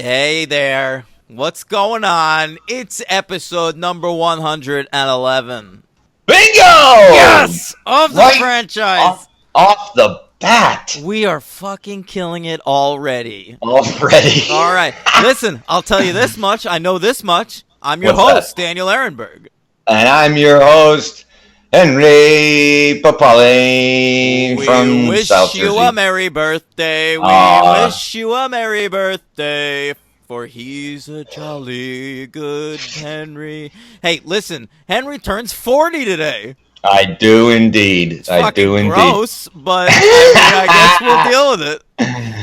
Hey there. What's going on? It's episode number 111. Bingo! Yes! Of the Right franchise. Off the bat. We are fucking killing it already. All right. Listen, I'll tell you this much. I know this much. I'm your What's host, that? Daniel Ehrenberg. And I'm your host, Henry Papale from wish South you Jersey. a merry birthday. We wish you a merry birthday. For he's a jolly good Henry. Hey, listen, Henry turns 40 today. I do indeed. It's fucking indeed. gross, but I guess we'll deal with it.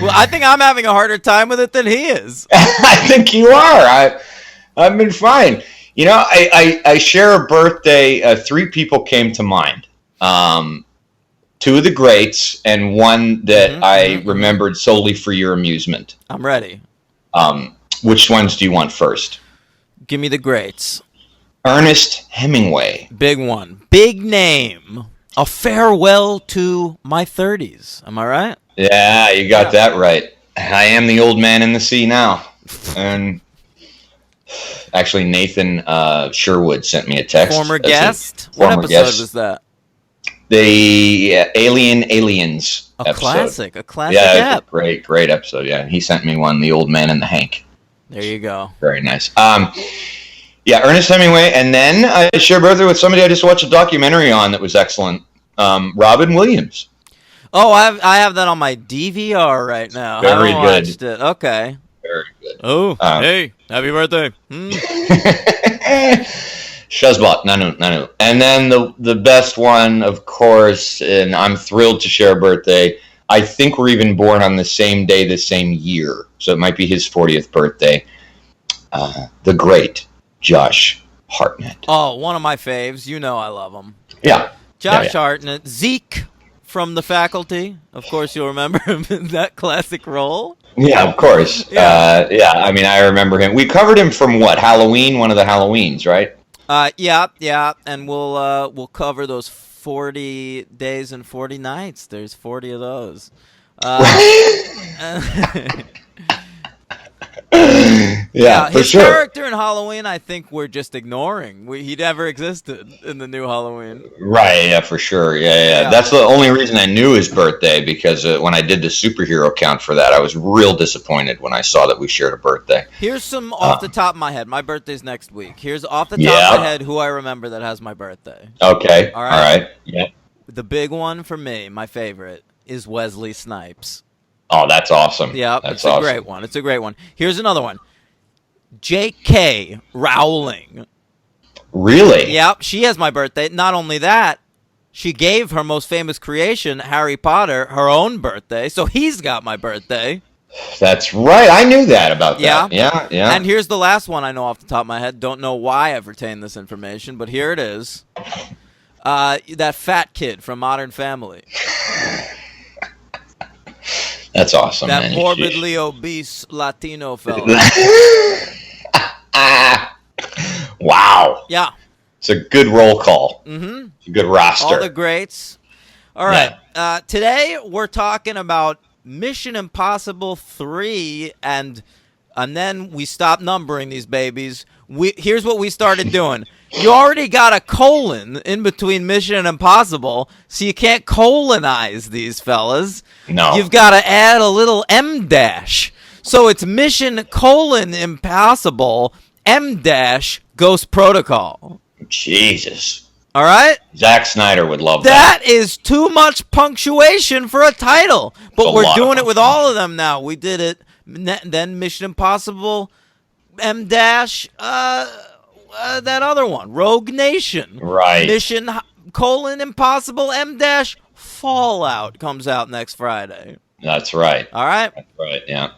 Well, I think I'm having a harder time with it than he is. I think you are. I've been fine. You know, I share a birthday. 3 people came to mind. 2 of the greats and one that I remembered solely for your amusement. I'm ready. Which ones do you want first? Give me the greats. Ernest Hemingway. Big one. Big name. A farewell to my 30s. Am I right? Yeah, you got that right. I am the old man in the sea now. And actually, Nathan Sherwood sent me a text. Former guest? Former What episode guest. was that? The Aliens A episode. classic Yeah, ep. great episode. Yeah, he sent me one, The Old Man and the Hank. There you go. Very nice. Yeah, Ernest Hemingway, and then I share a birthday with somebody I just watched a documentary on that was excellent. Robin Williams. Oh, I have that on my DVR right now. Very I haven't good. watched it. Okay. Very good. Oh, hey, happy birthday. Shazbot, Nanu. And then the best one, of course, and I'm thrilled to share a birthday. I think we're even born on the same day, the same year. So it might be his 40th birthday. The great Josh Hartnett. Oh, one of my faves. You know I love him. Yeah. Josh Yeah. Hartnett. Zeke from The Faculty. Of course, you'll remember him in that classic role. Yeah, of course. Yeah. I mean, I remember him. We covered him from what? Halloween? One of the Halloweens, right? Yeah, and we'll cover those 40 days and 40 nights. There's 40 of those. Yeah, for his sure. character in Halloween, I think we're just ignoring. He never existed in the new Halloween. Right, yeah, for sure. Yeah. That's the only reason I knew his birthday, because when I did the superhero count for that, I was real disappointed when I saw that we shared a birthday. Here's some off the top of my head. My birthday's next week. Here's off the top of my head who I remember that has my birthday. Okay. All right. Yeah. The big one for me, my favorite, is Wesley Snipes. Oh, that's awesome. Yeah, that's it's a great one. It's a great one. Here's another one. J.K. Rowling. Really? Yep, she has my birthday. Not only that, she gave her most famous creation, Harry Potter, her own birthday. So he's got my birthday. That's right. I knew that about that. Yeah. Yeah. And here's the last one I know off the top of my head. Don't know why I've retained this information, but here it is. That fat kid from Modern Family. That's awesome. That man. morbidly obese Latino fella. Wow. Yeah. It's a good roll call. Mm-hmm. It's a good roster. All the greats. All right. Today we're talking about Mission Impossible 3, and then we stopped numbering these babies. Here's what we started doing. You already got a colon in between Mission Impossible, so you can't colonize these fellas. No. You've got to add a little M dash. So it's Mission Impossible M dash Ghost Protocol. Jesus. All right? Zack Snyder would love that. That is too much punctuation for a title. But It's a we're lot doing of it with all of them now. We did it. Then Mission Impossible M dash that other one, Rogue Nation. Right. Mission Impossible M dash Fallout comes out next Friday. That's right. All right. That's right. Yeah.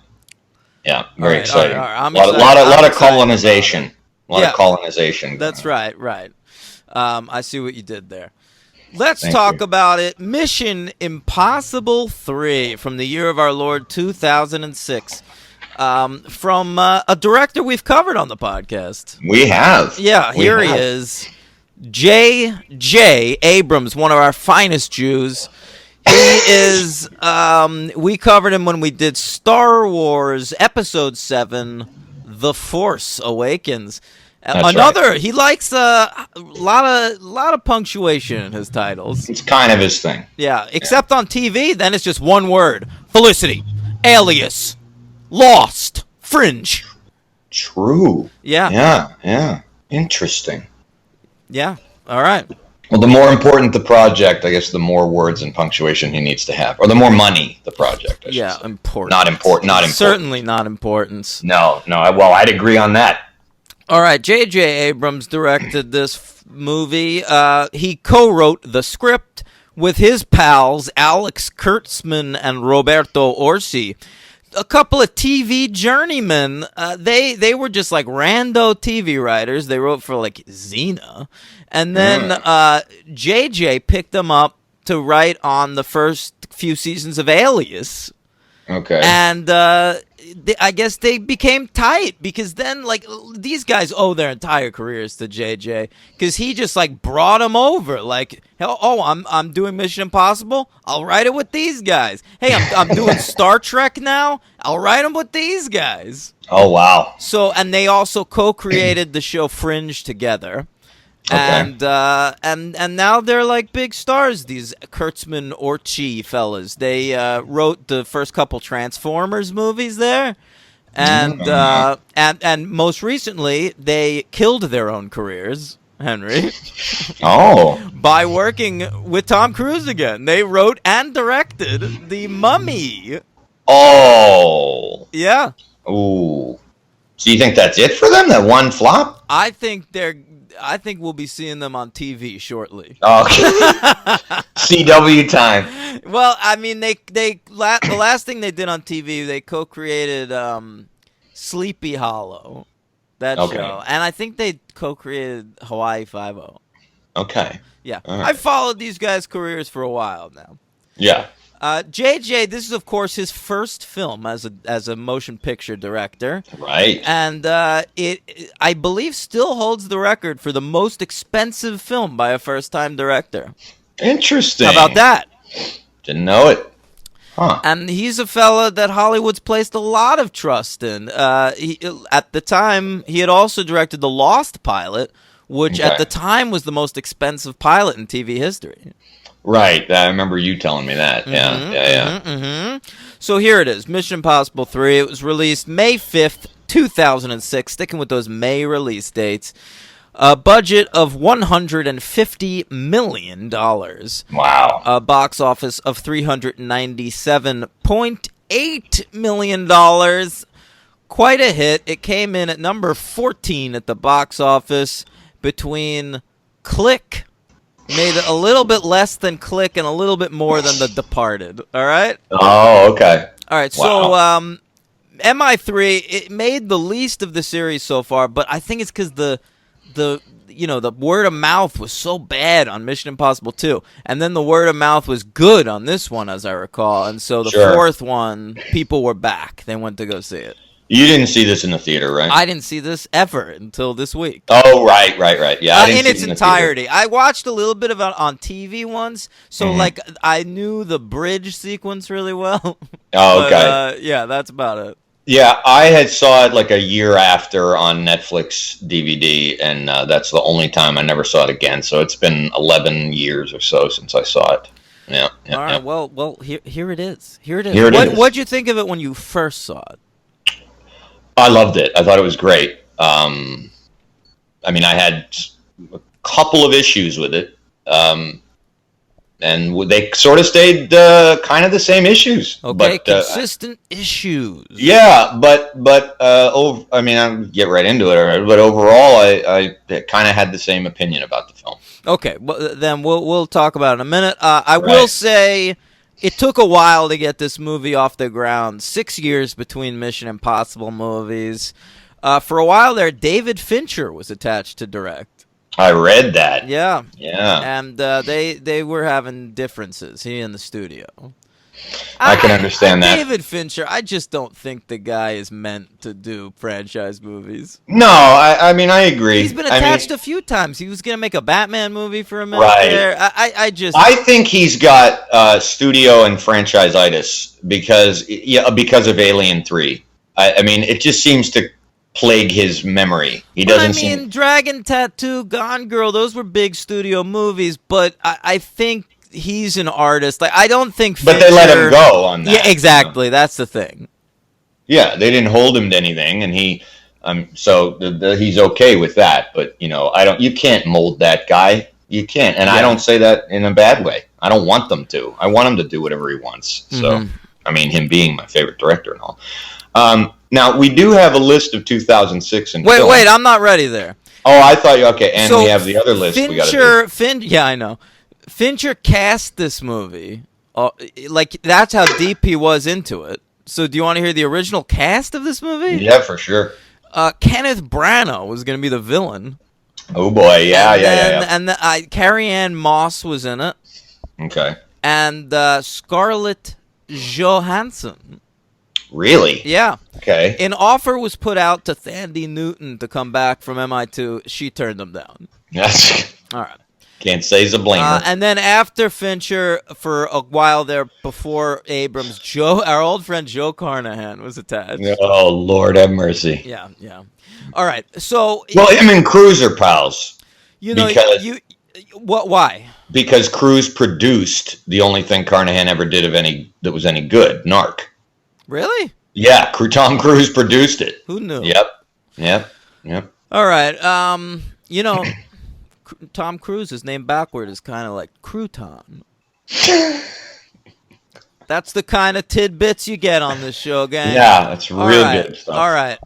Yeah. Very right, exciting. all right. I'm A lot excited of about colonization. A lot Yeah. of colonization. That's right. I see what you did there. Let's Thank talk you. about it. Mission Impossible 3 from the year of our Lord 2006. From a director we've covered on the podcast. We have. Yeah, here he is. J.J. Abrams, one of our finest Jews. He is. We covered him when we did Star Wars Episode 7, The Force Awakens. That's right. He likes a lot of punctuation in his titles. It's kind of his thing. Yeah, except on TV, then it's just one word: Felicity, Alias, Lost, Fringe. True. Yeah. Yeah. Interesting. Yeah. All right. Well, the more important the project, I guess, the more words and punctuation he needs to have, or the more money the project. I should say. Important. Not important. Not important. Certainly not importance. No. Well, I'd agree on that. All right, J.J. Abrams directed this movie. He co-wrote the script with his pals Alex Kurtzman and Roberto Orsi. A couple of TV journeymen. They were just like rando TV writers. They wrote for like Xena. And then J.J. picked them up to write on the first few seasons of Alias. Okay. And I guess they became tight because then, like, these guys owe their entire careers to JJ because he just like brought them over. Like, I'm doing Mission Impossible. I'll write it with these guys. Hey, I'm doing Star Trek now. I'll write them with these guys. Oh wow. So, and they also co-created the show Fringe together. Okay. And now they're like big stars. These Kurtzman Orchi fellas. They wrote the first couple Transformers movies there, and most recently they killed their own careers, Henry, by working with Tom Cruise again. They wrote and directed The Mummy. Oh. Yeah. Ooh. So you think that's it for them? That one flop? I think we'll be seeing them on TV shortly. Okay. CW time. Well, I mean, the last thing they did on TV, they co-created Sleepy Hollow, that show, and I think they co-created Hawaii Five-0. Okay. Yeah, right. I've followed these guys' careers for a while now. Yeah. JJ, this is of course his first film as a motion picture director, right? And it I believe still holds the record for the most expensive film by a first-time director. Interesting. How about that? Didn't know it. Huh. And he's a fella that Hollywood's placed a lot of trust in. At the time, he had also directed The Lost pilot, which at the time was the most expensive pilot in TV history. Right, I remember you telling me that. Yeah. So here it is, Mission Impossible 3. It was released May 5th, 2006, sticking with those May release dates. A budget of $150 million. Wow. A box office of $397.8 million. Quite a hit. It came in at number 14 at the box office between Click, made a little bit less than Click and a little bit more than The Departed. All right? Oh, okay. All right. Wow. So MI3, it made the least of the series so far, but I think it's because the word of mouth was so bad on Mission Impossible 2, and then the word of mouth was good on this one, as I recall, and so the fourth one, people were back. They went to go see it. You didn't see this in the theater, right? I didn't see this ever until this week. Oh, right. Yeah, I didn't in see its it in entirety. I watched a little bit of it on TV once, so like I knew the bridge sequence really well. Oh, okay. Yeah, that's about it. Yeah, I had saw it like a year after on Netflix DVD, and that's the only time I never saw it again. So it's been 11 years or so since I saw it. Yeah. All right. Well, here it is. Here it is. What'd you think of it when you first saw it? I loved it. I thought it was great. I mean, I had a couple of issues with it, and they sort of stayed kind of the same issues. Okay, but, consistent issues. Yeah, but I mean, I'll get right into it. But overall, I kind of had the same opinion about the film. Okay, well, then we'll talk about it in a minute. I will say it took a while to get this movie off the ground. 6 years between Mission Impossible movies. For a while there, David Fincher was attached to direct. I read that. Yeah. Yeah. And they were having differences, he and the studio. I can understand that. David Fincher, I just don't think the guy is meant to do franchise movies. No, I mean, I agree. He's been attached a few times. He was going to make a Batman movie for a minute Right. there. I think he's got studio and franchise-itis because of Alien 3. I mean, it just seems to plague his memory. He doesn't seem... Dragon Tattoo, Gone Girl, those were big studio movies, but I think he's an artist. Like, I don't think Fincher... But they let him go on that. Yeah, exactly. That's the thing. Yeah, they didn't hold him to anything, and he... so he's okay with that, but, you can't mold that guy. You can't, and I don't say that in a bad way. I don't want them to. I want him to do whatever he wants. So, I mean, him being my favorite director and all. Now, we do have a list of 2006 and Wait, I'm not ready there. Oh, I thought you... Okay, and so we have the other list we got to do. Yeah, I know. Fincher cast this movie. Like, that's how deep he was into it. So do you want to hear the original cast of this movie? Yeah, for sure. Kenneth Branagh was going to be the villain. Oh, boy. Yeah. And Carrie Ann Moss was in it. Okay. And Scarlett Johansson. Really? Yeah. Okay. An offer was put out to Thandie Newton to come back from MI2. She turned them down. Yes. All right. Can't say he's a blamer. And then after Fincher, for a while there, before Abrams, our old friend Joe Carnahan was attached. Oh, Lord have mercy. Yeah. All right. So. Well, him and Cruise are pals. Why? Because Cruise produced the only thing Carnahan ever did that was any good, Narc. Really? Yeah, Tom Cruise produced it. Who knew? Yep. All right. Tom Cruise's name backward is kind of like crouton. That's the kind of tidbits you get on this show, gang. Yeah, that's real good stuff. All right.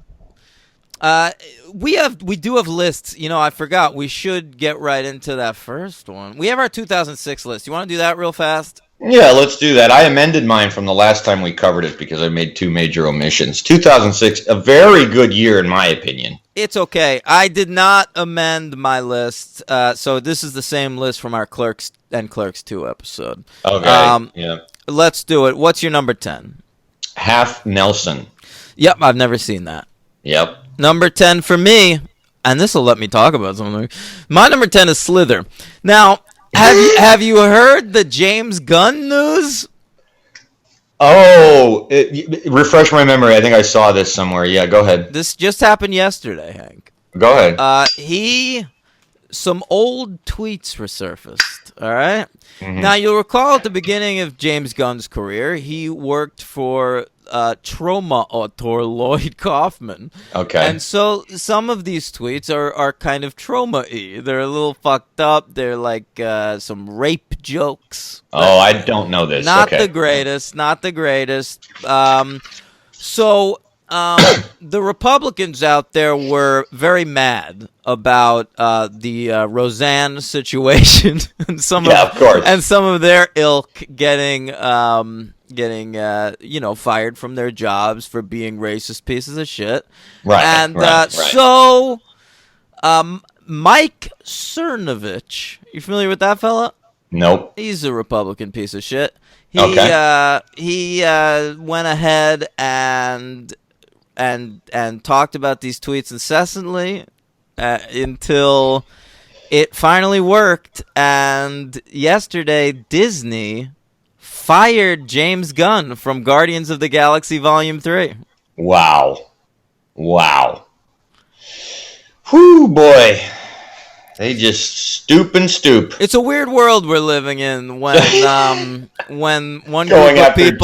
We do have lists. I forgot. We should get right into that first one. We have our 2006 list. You want to do that real fast? Yeah, let's do that. I amended mine from the last time we covered it because I made two major omissions. 2006, a very good year in my opinion. It's okay. I did not amend my list, so this is the same list from our Clerks and Clerks 2 episode. Okay, yeah. Let's do it. What's your number 10? Half Nelson. Yep, I've never seen that. Yep. Number 10 for me, and this will let me talk about something. My number 10 is Slither. Now... Have you heard the James Gunn news? Oh, refresh my memory. I think I saw this somewhere. Yeah, go ahead. This just happened yesterday, Hank. Go ahead. Some old tweets resurfaced, all right? Mm-hmm. Now, you'll recall at the beginning of James Gunn's career, he worked for trauma author Lloyd Kaufman. Okay. And so some of these tweets are kind of trauma-y. They're a little fucked up. They're like some rape jokes. Oh, I don't know this. Not the greatest. The Republicans out there were very mad about the Roseanne situation and some of their ilk getting fired from their jobs for being racist pieces of shit. Right. And so Mike Cernovich, you familiar with that fella? Nope. He's a Republican piece of shit. He went ahead and talked about these tweets incessantly until it finally worked. And yesterday, Disney fired James Gunn from Guardians of the Galaxy Volume 3. Wow. Whew, boy. They just stoop and stoop. It's a weird world we're living in when one group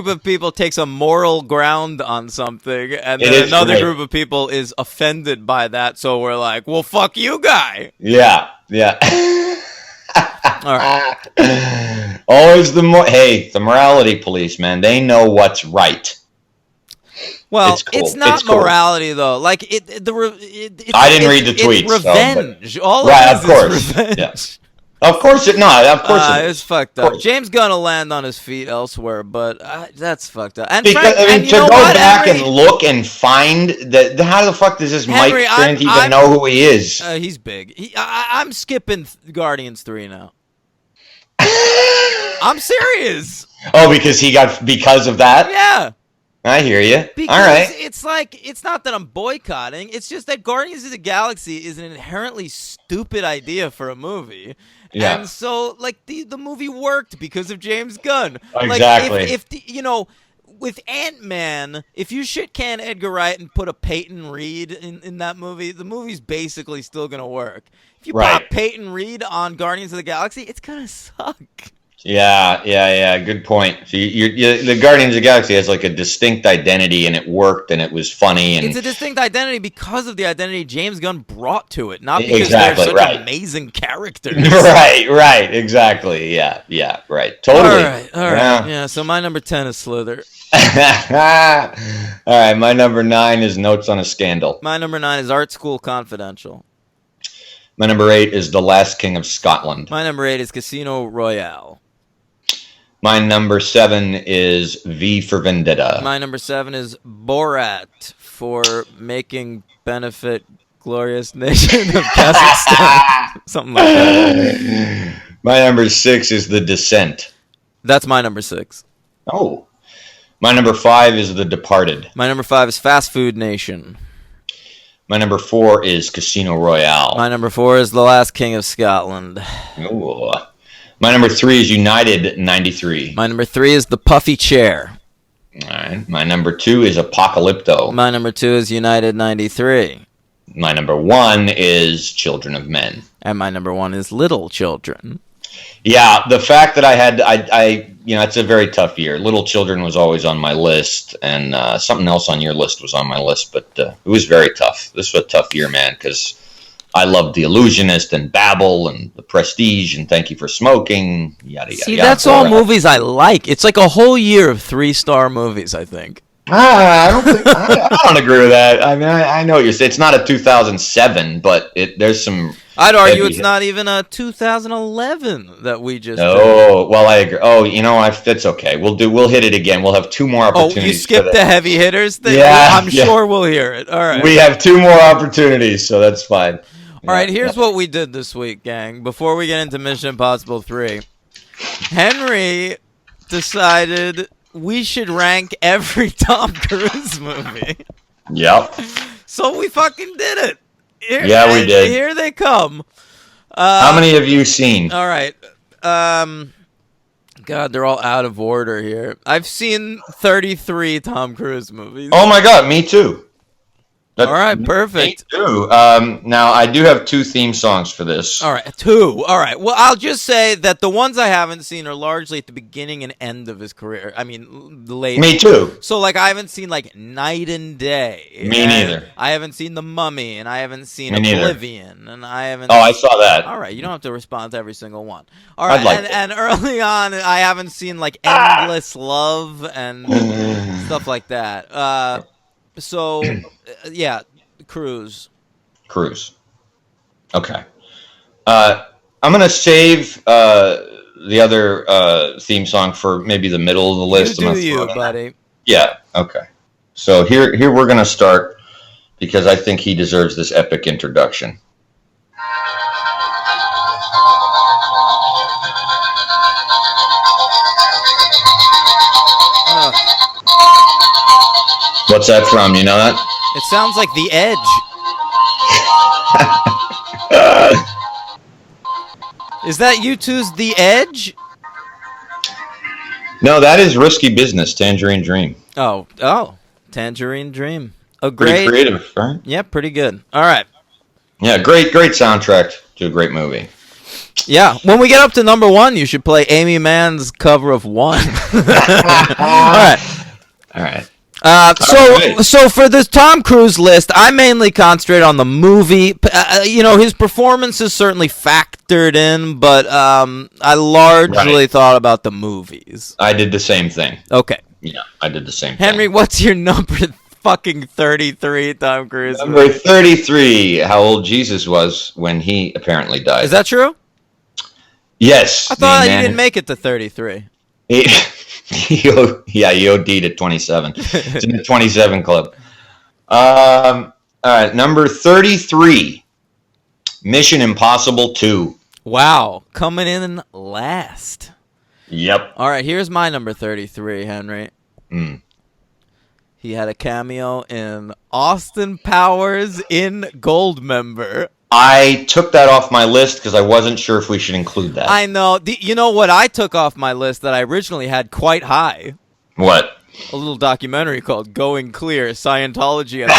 of people takes a moral ground on something and then another group of people is offended by that. So we're like, well, fuck you, guy. Yeah. All right. Always the morality police, man. They know what's right. Well, it's, cool. It's not morality though. Like I didn't read the tweets. It's revenge. All of course. Revenge. Yeah. Of course it not. Of course it's fucked up. James Gunn will land on his feet elsewhere, but that's fucked up. And to go back and look and find that, how the fuck does this Mike Trent even know who he is? He's big. I'm skipping Guardians 3 now. I'm serious. Oh, because of that? Yeah. I hear you. Because All right. it's like, it's not that I'm boycotting. It's just that Guardians of the Galaxy is an inherently stupid idea for a movie. Yeah. And so, like, the movie worked because of James Gunn. Exactly. Like, if you know, with Ant-Man, if you shit can Edgar Wright and put a Peyton Reed in that movie, the movie's basically still going to work. If you pop Peyton Reed on Guardians of the Galaxy, it's going to suck. Yeah. Good point. So the Guardians of the Galaxy has like a distinct identity, and it worked, and it was funny. And it's a distinct identity because of the identity James Gunn brought to it, not because they're such amazing characters. Right. Exactly. Yeah. Right. Totally. All right. Yeah. So my number 10 is Slither. All right. My number 9 is Notes on a Scandal. My number 9 is Art School Confidential. My number 8 is The Last King of Scotland. My number 8 is Casino Royale. My number 7 is V for Vendetta. My number 7 is Borat for making benefit glorious nation of Kazakhstan. Something like that. My number 6 is The Descent. That's my number 6. Oh. My number 5 is The Departed. My number 5 is Fast Food Nation. My number 4 is Casino Royale. My number 4 is The Last King of Scotland. Ooh. My number 3 is United 93. My number 3 is The Puffy Chair. All right. My number 2 is Apocalypto. My number 2 is United 93. My number 1 is Children of Men. And my number 1 is Little Children. Yeah, the fact that I it's a very tough year. Little Children was always on my list, and something else on your list was on my list, but it was very tough. This was a tough year, man, because I loved The Illusionist and Babel and The Prestige and Thank You for Smoking, yada, yada, See, yada. that's all movies I like. It's like a whole year of 3-star movies, I think. I don't agree with that. I mean, I know what you're saying. It's not a 2007, but there's some... I'd argue it's not even a 2011 that we just... Oh, well, I agree. Oh, that's okay. We'll hit it again. We'll have 2 more opportunities. Oh, you skipped the heavy hitters thing? Yeah. I'm sure we'll hear it. All right. We have 2 more opportunities, so that's fine. All right, here's what we did this week, gang. Before we get into Mission Impossible 3, Henry decided we should rank every Tom Cruise movie. Yep. So we fucking did it. We did. Here they come. How many have you seen? All right. God, they're all out of order here. I've seen 33 Tom Cruise movies. Oh my God, me too. All right, perfect. Me too. Now, I do have 2 theme songs for this. All right, 2. All right. Well, I'll just say that the ones I haven't seen are largely at the beginning and end of his career. I mean, the late. Me too. So, like, I haven't seen, like, Night and Day. Me neither. I haven't seen The Mummy, and I haven't seen Me Oblivion, and I haven't... Oh, I saw that. All right, you don't have to respond to every single one. All right, I'd like and early on, I haven't seen, like, Endless Love and stuff like that. So, yeah... Cruise. Okay. I'm going to save the other theme song for maybe the middle of the list. You do you, buddy. Yeah, okay. So here we're going to start because I think he deserves this epic introduction. What's that from? You know that? It sounds like The Edge. Is that U2's The Edge? No, that is Risky Business, Tangerine Dream. Oh, Tangerine Dream. Pretty creative, right? Yeah, pretty good. All right. Yeah, great soundtrack to a great movie. Yeah, when we get up to number 1, you should play Amy Mann's cover of One. All right. So for this Tom Cruise list, I mainly concentrate on the movie. His performance is certainly factored in, but I largely thought about the movies. I did the same thing. Okay. Yeah, I did the same Henry, thing. what's your number fucking 33 Tom Cruise movie? Number 33, how old Jesus was when he apparently died. Is that true? Yes. I thought you didn't make it to 33. He OD'd at 27. It's in the 27 club. All right, number 33, Mission Impossible 2. Wow, coming in last. Yep. All right, here's my number 33, Henry. Mm. He had a cameo in Austin Powers in Goldmember. I took that off my list because I wasn't sure if we should include that. I know. You know what I took off my list that I originally had quite high? What? A little documentary called Going Clear, Scientology and the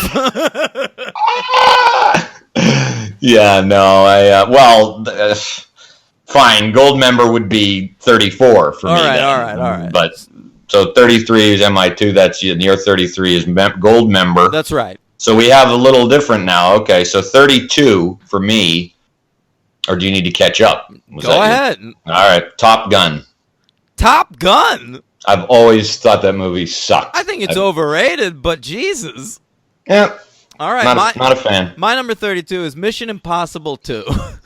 Person of Belief. Yeah, no, fine. Goldmember would be 34 for me. All then. right. But so 33 is MI2. That's your 33 is Goldmember. That's right. So we have a little different now. Okay, so 32 for me. Or do you need to catch up? Go ahead. All right, Top Gun. Top Gun. I've always thought that movie sucked. I think it's overrated, but Jesus. Yeah. All right, Not a fan. My number 32 is Mission Impossible 2. Look at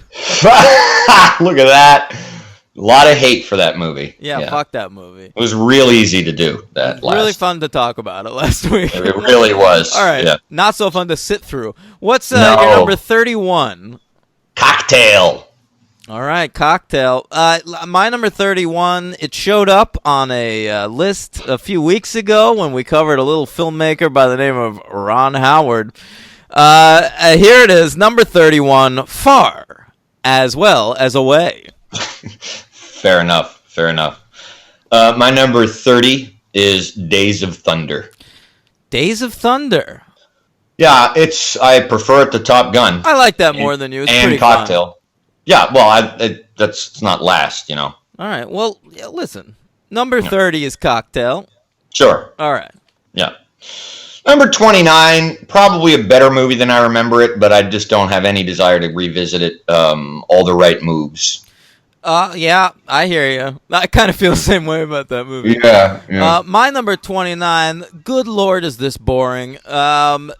that. A lot of hate for that movie. Yeah, fuck that movie. It was real easy to do that last. Really fun to talk about it last week. It really was. All right, yeah. Not so fun to sit through. What's No. your number 31? Cocktail. All right, Cocktail. My number 31, it showed up on a list a few weeks ago when we covered a little filmmaker by the name of Ron Howard. Here it is, number 31, Far, as well as Away. Fair enough. My number 30 is Days of Thunder. Days of Thunder. Yeah, I prefer it to Top Gun. I like that more than you. It's and pretty Cocktail. fun. Yeah, well, that's not last, All right, well, listen. Number 30 is Cocktail. Sure. All right. Yeah. Number 29, probably a better movie than I remember it, but I just don't have any desire to revisit it. All the Right Moves. Yeah, I hear you. I kind of feel the same way about that movie. Yeah. My number 29, good Lord, is this boring. Robert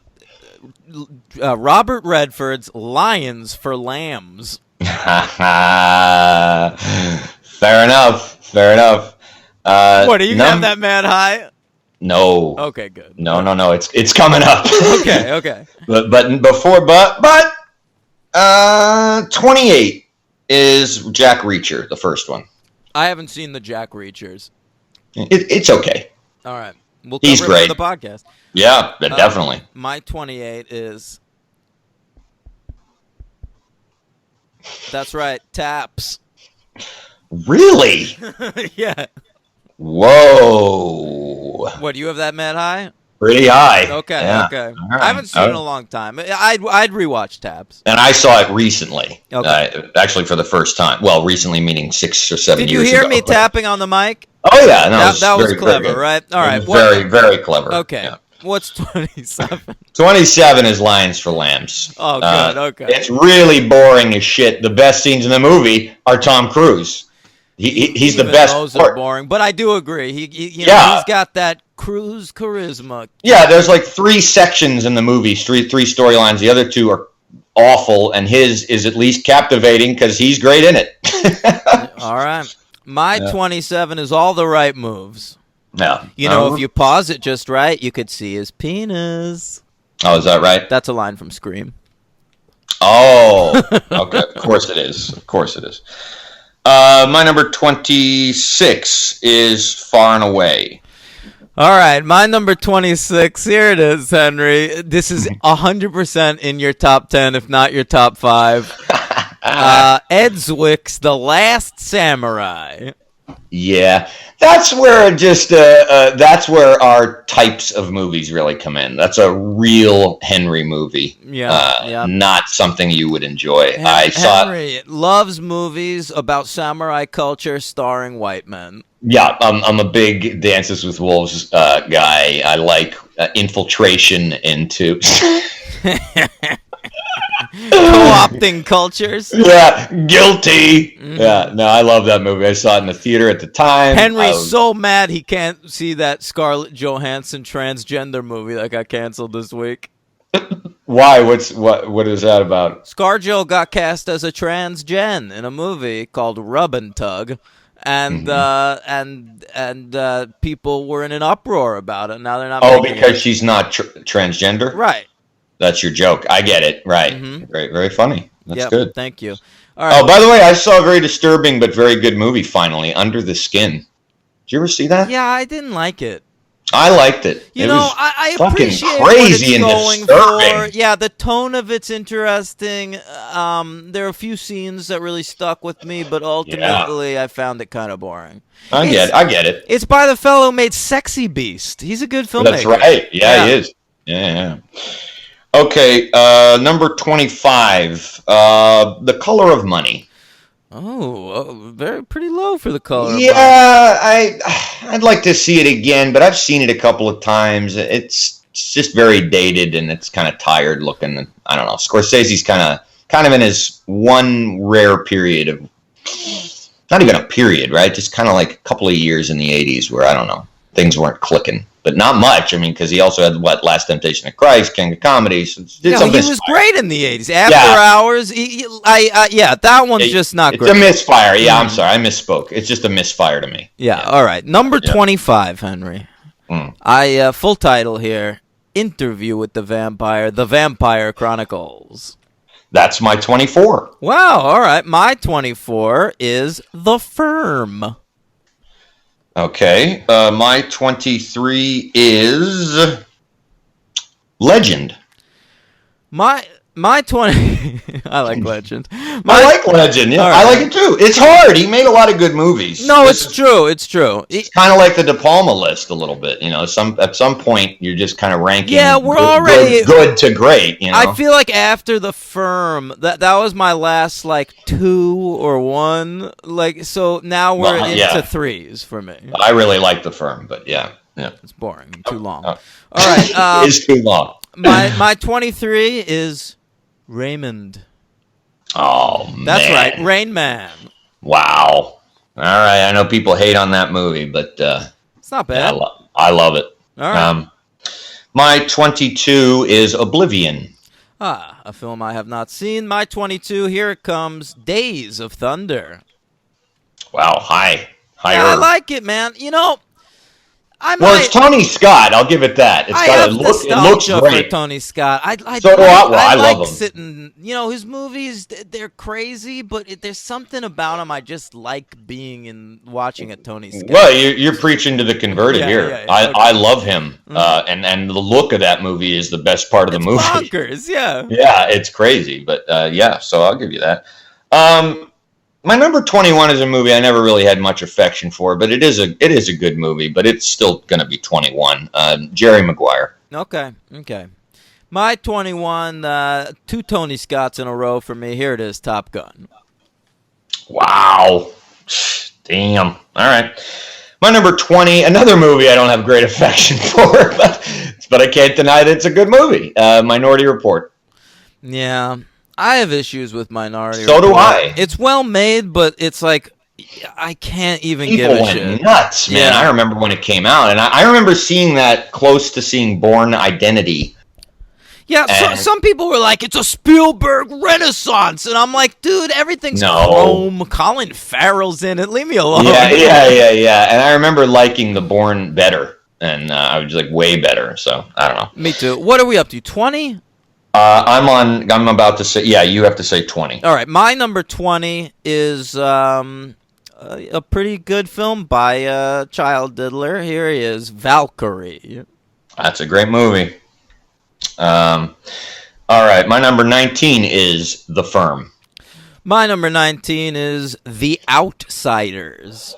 Redford's Lions for Lambs. Fair enough. What, do you have that man high? No. Okay, good. No. It's coming up. Okay. But 28 is Jack Reacher, the first one. I haven't seen the Jack Reachers. It's okay. All right. We'll He's cover it great. on the podcast. Yeah, definitely. My 28 is... That's right, Taps. Really? Yeah. Whoa. What, do you have that man high? Pretty high. Okay. Right. I haven't seen it in a long time. I'd rewatch Taps. And I saw it recently. Okay. Actually, for the first time. Well, recently meaning 6 or 7 Did years you hear ago. me tapping on the mic? Oh, yeah. No, That was very, clever, very good. right? All right. Very, very clever. Okay. Yeah. What's 27? 27 is Lions for Lambs. Oh, good. Okay. It's really boring as shit. The best scenes in the movie are Tom Cruise. He's the Even best. those are boring, but I do agree. He's got that Cruise charisma. Yeah, there's like 3 sections in the movie, three storylines. The other 2 are awful, and his is at least captivating because he's great in it. All right. My 27 is All the Right Moves. Yeah. If you pause it just right, you could see his penis. Oh, is that right? That's a line from Scream. Oh, okay. Of course it is. My number 26 is Far and Away. All right, my number 26. Here it is, Henry. This is 100% in your top 10, if not your top 5. Ed Zwick's The Last Samurai. Yeah, that's where that's where our types of movies really come in. That's a real Henry movie. Yeah. Not something you would enjoy. Henry loves movies about samurai culture starring white men. Yeah, I'm a big Dances with Wolves guy. I like infiltration into co-opting cultures. Yeah, guilty. Mm-hmm. Yeah, no, I love that movie. I saw it in the theater at the time. Henry's so mad he can't see that Scarlett Johansson transgender movie that got canceled this week. Why? What is that about? ScarJo got cast as a transgen in a movie called Rub and Tug. And people were in an uproar about it. Now they're not. Oh, because she's not transgender, right? That's your joke. I get it. Right. Mm-hmm. Very, very funny. That's good. Thank you. All right. Oh, by the way, I saw a very disturbing but very good movie finally, Under the Skin. Did you ever see that? Yeah, I didn't like it. I liked it. You It know, was I fucking appreciate crazy and what it's going disturbing. for. Yeah, the tone of it's interesting. There are a few scenes that really stuck with me, but ultimately I found it kind of boring. I get it. It's by the fellow who made Sexy Beast. He's a good filmmaker. That's right. Yeah, he is. Yeah. Okay, number 25, The Color of Money. Very pretty low for The Color of Money. I'd like to see it again, but I've seen it a couple of times. It's just very dated and it's kind of tired looking. I don't know. Scorsese's kind of in his one rare period of, not even a period, right? Just kind of like a couple of years in the 80s where, I don't know, things weren't clicking. But not much. I mean, because he also had, Last Temptation of Christ, King of Comedy. So he was great in the 80s. After Hours, that one's just not great. It's a misfire. Yeah, I'm sorry. I misspoke. It's just a misfire to me. Yeah, all right. Number 25, Henry. Full title here, Interview with the Vampire Chronicles. That's my 24. Wow, all right. My 24 is The Firm. Okay, my 23 is Legend. My 20. I like Legend. I like Legend. Yeah, right. I like it too. It's hard. He made a lot of good movies. No, it's true. It's true. It's kind of like the De Palma list a little bit. You know, at some point you're just kind of ranking. Yeah, we're already good to great. You know, I feel like after The Firm, that was my last 2 or 1. So now we're into 3s for me. I really like The Firm, but yeah. It's boring. Too long. All right. It is too long. My 23 is Raymond. Oh, man. That's right, Rain Man. Wow. All right, I know people hate on that movie, but it's not bad. I love it. All right. My 22 is Oblivion. A film I have not seen. My 22, here it comes, Days of Thunder. Wow, higher. I like it, man. You know, it's Tony Scott. I'll give it that. It looks great. For Tony Scott. I love him. Sitting, his movies, they're crazy, but there's something about him I just like being in watching a Tony Scott. Well, you're preaching to the converted here. Yeah, I love him, and the look of that movie is the best part of the movie. Bonkers, yeah. Yeah, it's crazy, but so I'll give you that. My number 21 is a movie I never really had much affection for, but it is a good movie, but it's still going to be 21. Jerry Maguire. Okay. My 21, 2 Tony Scotts in a row for me. Here it is, Top Gun. Wow. Damn. All right. My number 20, another movie I don't have great affection for, but I can't deny that it's a good movie. Minority Report. Yeah. I have issues with Minority Report. So do I. It's well made, but it's like I can't even give a shit. Went nuts, man. Yeah. I remember when it came out, and I remember seeing that close to seeing Bourne Identity. Yeah, some people were like, it's a Spielberg renaissance, and I'm like, dude, everything's chrome. Colin Farrell's in it. Leave me alone. Yeah. And I remember liking the Bourne better, and I was like way better. So I don't know. Me too. What are we up to? 20? I'm about to say, you have to say 20. All right, my number 20 is a pretty good film by a child diddler. Here he is, Valkyrie. That's a great movie. All right, my number 19 is The Firm. My number 19 is The Outsiders.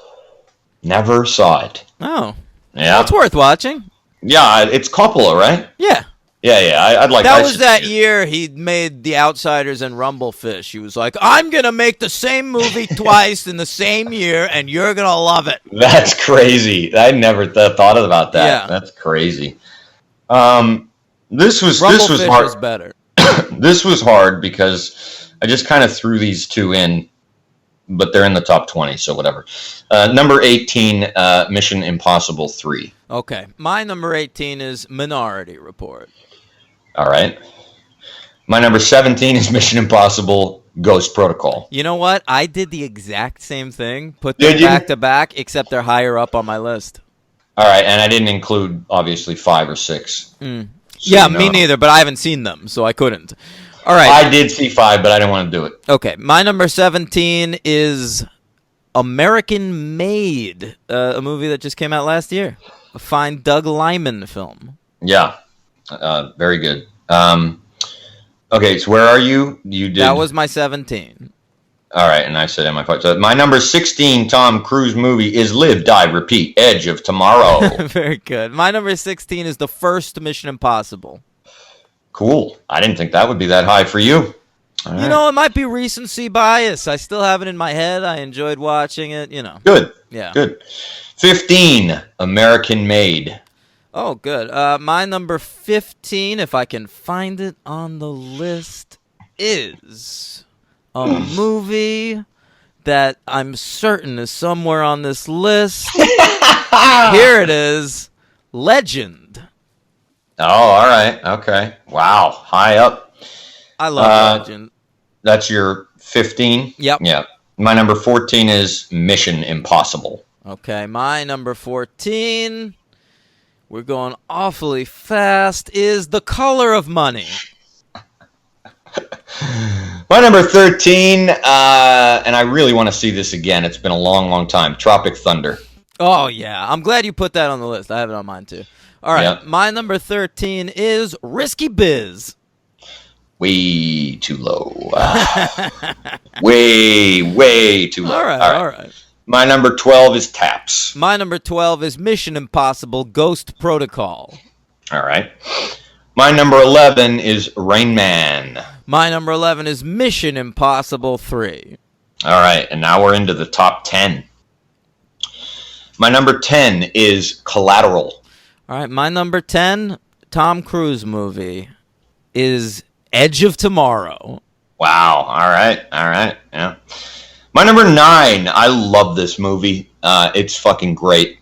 Never saw it. Oh. Yeah. That's worth watching. Yeah, it's Coppola, right? Yeah. Yeah, I'd like that. Was that year he made The Outsiders and Rumblefish. He was like, I'm going to make the same movie twice in the same year, and you're going to love it. That's crazy. I never thought about that. Yeah. That's crazy. This was hard. Was better. This was hard because I just kind of threw these 2 in, but they're in the top 20, so whatever. Number 18, Mission Impossible 3. Okay. My number 18 is Minority Report. All right. My number 17 is Mission Impossible Ghost Protocol. You know what? I did the exact same thing. Put them back to back, except they're higher up on my list. All right, and I didn't include, obviously, 5 or 6. So yeah, me neither, but I haven't seen them, so I couldn't. All right. I did see 5, but I didn't want to do it. Okay, my number 17 is American Made, a movie that just came out last year. A fine Doug Liman film. Yeah, very good. Okay, so where are you? You did. That was my 17. All right, and I said in my part. So my number 16 Tom Cruise movie is Live, Die, Repeat, Edge of Tomorrow. Very good. My number 16 is the first Mission Impossible. Cool. I didn't think that would be that high for you. All You right. know, it might be recency bias. I still have it in my head. I enjoyed watching it, you know. Good. Yeah. Good. 15 American Made. Oh, good. My number 15, if I can find it on the list, is a movie that I'm certain is somewhere on this list. Here it is, Legend. Oh, all right. Okay. Wow. High up. I love Legend. That's your 15? Yep. Yeah. My number 14 is Mission Impossible. Okay, my number 14, we're going awfully fast, is The Color of Money. My number 13, and I really want to see this again. It's been a long, long time. Tropic Thunder. Oh, yeah. I'm glad you put that on the list. I have it on mine, too. All right, Yep. My number 13 is Risky Biz. Way too low. Way too low. All right. My number 12 is Taps. My number 12 is Mission Impossible Ghost Protocol. All right. My number 11 is Rain Man. My number 11 is Mission Impossible 3. All right, and now we're into the top 10. My number 10 is Collateral. All right, my number 10 Tom Cruise movie is Edge of Tomorrow. Wow. All right. Yeah. My number 9, I love this movie. It's fucking great.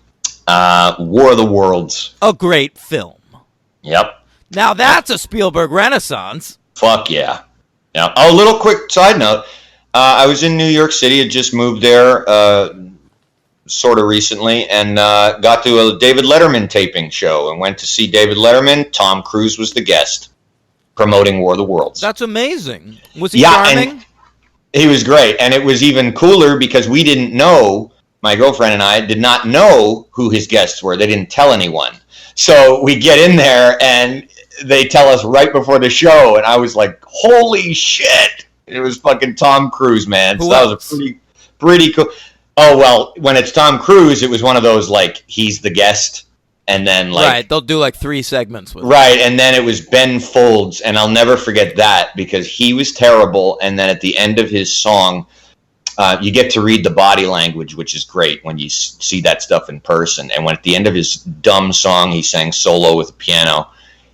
War of the Worlds. A great film. Yep. Now that's a Spielberg renaissance. Fuck yeah. Yeah. Oh, a little quick side note. I was in New York City. Had just moved there sort of recently, and got to a David Letterman taping show and went to see David Letterman. Tom Cruise was the guest promoting War of the Worlds. That's amazing. Was he Yeah, charming? and he was great. And it was even cooler because we didn't know, my girlfriend and I did not know who his guests were. They didn't tell anyone. So we get in there and they tell us right before the show, and I was like, holy shit. It was fucking Tom Cruise, man. Who So that else? was a pretty cool. Oh, well, when it's Tom Cruise, it was one of those, like, he's the guest, and then, like... Right, they'll do like 3 segments with it. Right, and then it was Ben Folds, and I'll never forget that because he was terrible, and then at the end of his song, you get to read the body language, which is great when you see that stuff in person. And when at the end of his dumb song, he sang solo with a piano,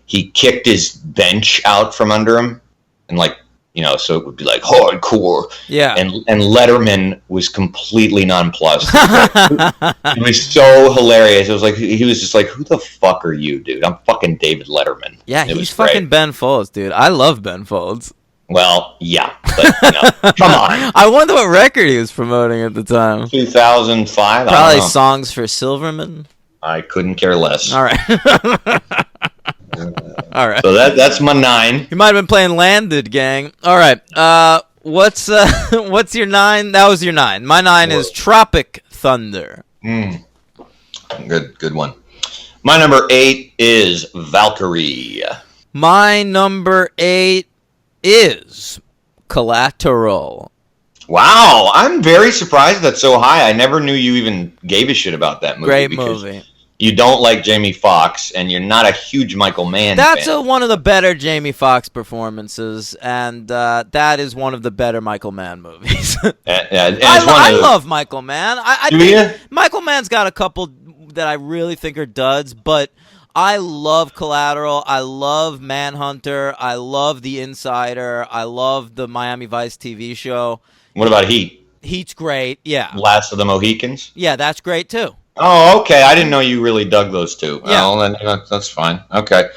he kicked his bench out from under him, and like, you know, so it would be like hardcore. Yeah. And Letterman was completely nonplussed. It was so hilarious. It was like he was just like, "Who the fuck are you, dude? I'm fucking David Letterman." Yeah, It he's was fucking great. Ben Folds, dude. I love Ben Folds. Well, yeah, but you know, come on. I wonder what record he was promoting at the time. 2005. Probably I don't know. Songs for Silverman. I couldn't care less. All right. All right. So that's my 9. You might have been playing Landed, gang. All right. What's your 9? That was your 9. My 9 is Tropic Thunder. Good one. My number 8 is Valkyrie. My number 8 is Collateral. Wow, I'm very surprised that's so high. I never knew you even gave a shit about that movie. Great because movie. You don't like Jamie Foxx, and you're not a huge Michael Mann That's fan. one of the better Jamie Foxx performances, and that is one of the better Michael Mann movies. And it's I one of love Michael Mann. I Do think ya? Michael Mann's got a couple that I really think are duds, but I love Collateral. I love Manhunter. I love The Insider. I love the Miami Vice TV show. What about Heat? Heat's great. Yeah. Last of the Mohicans? Yeah, that's great too. Oh, okay. I didn't know you really dug those two. Yeah. Well, then that's fine. Okay.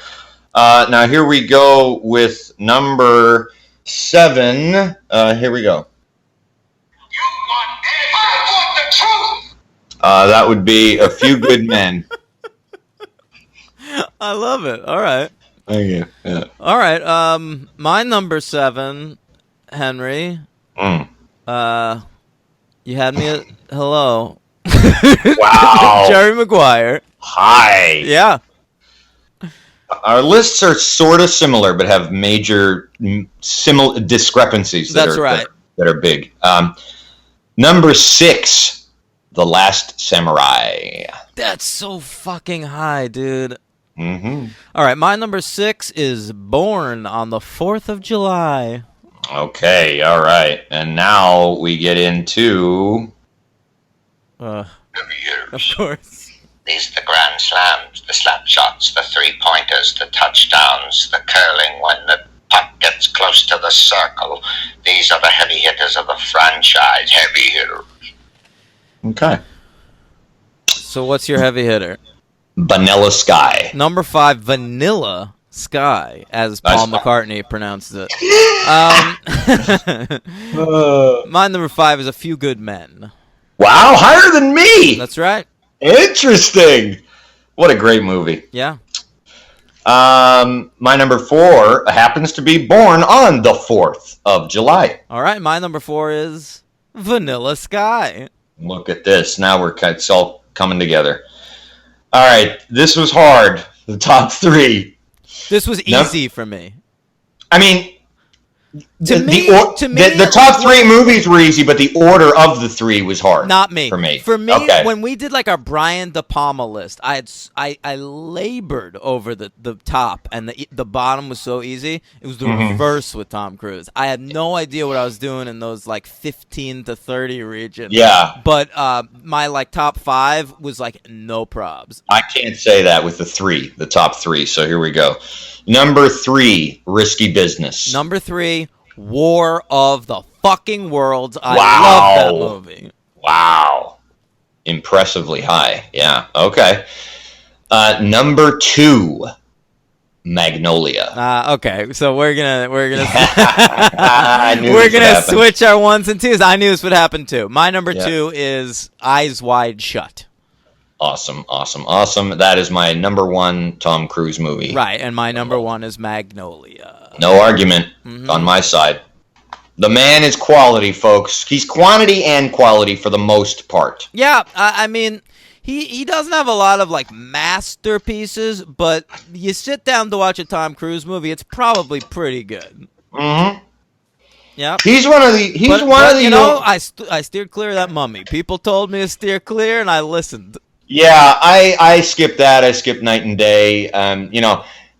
Now here we go with number 7. Here we go. You want answers. I want the truth. That would be A Few Good Men. I love it. All right. Thank you. Yeah. All right. My number 7, Henry. You had me at hello. Wow. Jerry Maguire. Hi. Yeah. Our lists are sort of similar, but have major similar discrepancies. That's right. That are big. Number 6, The Last Samurai. That's so fucking high, dude. Mm-hmm. All right, my number 6 is Born on the 4th of July. Okay, all right. And now we get into... Of Heavy hitters. course. These are the grand slams, the slap shots, the three-pointers, the touchdowns, the curling when the puck gets close to the circle. These are the heavy hitters of the franchise. Heavy hitters. Okay. So what's your heavy hitter? Vanilla Sky. Number 5, Vanilla Sky, as Nice. Paul McCartney pronounced it. My number 5 is A Few Good Men. Wow, higher than me. That's right. Interesting. What a great movie. Yeah. My number 4 happens to be Born on the 4th of July. All right, my number 4 is Vanilla Sky. Look at this. Now it's all coming together. All right, this was hard. The top 3. This was easy for me. I mean, To me, the top 3 movies were easy, but the order of the 3 was hard. Not me. For me. Okay. When we did like our Brian De Palma list, I labored over the top, and the bottom was so easy. It was the reverse with Tom Cruise. I had no idea what I was doing in those like 15 to 30 regions. Yeah. But my like top 5 was like no probs. I can't say that with the top 3. So here we go. Number 3, Risky Business. Number 3, War of the Fucking Worlds. I Wow. love that movie. Wow. Impressively high. Yeah. Okay. Number 2, Magnolia. Okay, so we're gonna I knew we're this would gonna happen. switch our 1s and 2s. I knew this would happen too. My number Yeah. 2 is Eyes Wide Shut. Awesome. That is my number 1 Tom Cruise movie. Right, and my number 1 is Magnolia. No argument on my side. The man is quality, folks. He's quantity and quality for the most part. Yeah, I mean, he doesn't have a lot of like masterpieces, but you sit down to watch a Tom Cruise movie, it's probably pretty good. Mm-hmm. Yeah. He's one of the. You know, I steered clear of that Mummy. People told me to steer clear, and I listened. Yeah, I skipped that. I skipped Night and Day.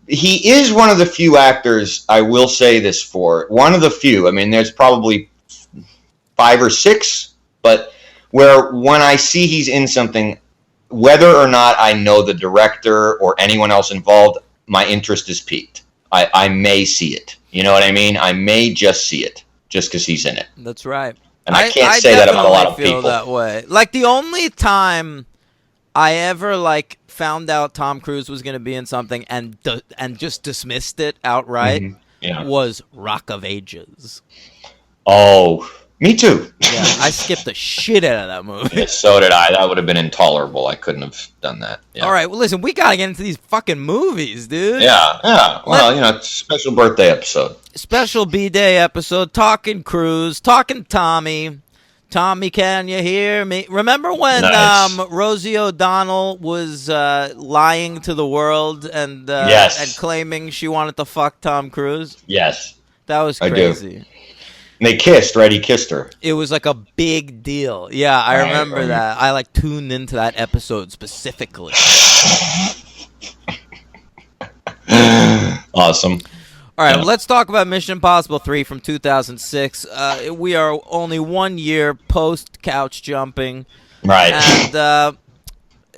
He is one of the few actors, I will say this for. One of the few. I mean, there's probably 5 or 6, but where when I see he's in something, whether or not I know the director or anyone else involved, my interest is piqued. I may see it. You know what I mean? I may just see it just because he's in it. That's right. And I can't say that about a lot of definitely feel people. that way. Like the only time I ever like found out Tom Cruise was going to be in something and just dismissed it outright Yeah. was Rock of Ages. Oh, me too. Yeah, I skipped the shit out of that movie. Yeah, so did I. That would have been intolerable. I couldn't have done that. Yeah. All right, well, listen, we got to get into these fucking movies, dude. Yeah. Well, it's a special birthday episode. Special B-Day episode, talking Cruise, talking Tommy. Tommy, can you hear me? Remember when Nice. Rosie O'Donnell was lying to the world and Yes. and claiming she wanted to fuck Tom Cruise? Yes. That was I do. crazy. And they kissed, right? He kissed her. It was like a big deal. Yeah, I Right, remember right. that. I like tuned into that episode specifically. Awesome. All right, Yeah. let's talk about Mission Impossible 3 from 2006. We are only 1 year post couch jumping. Right.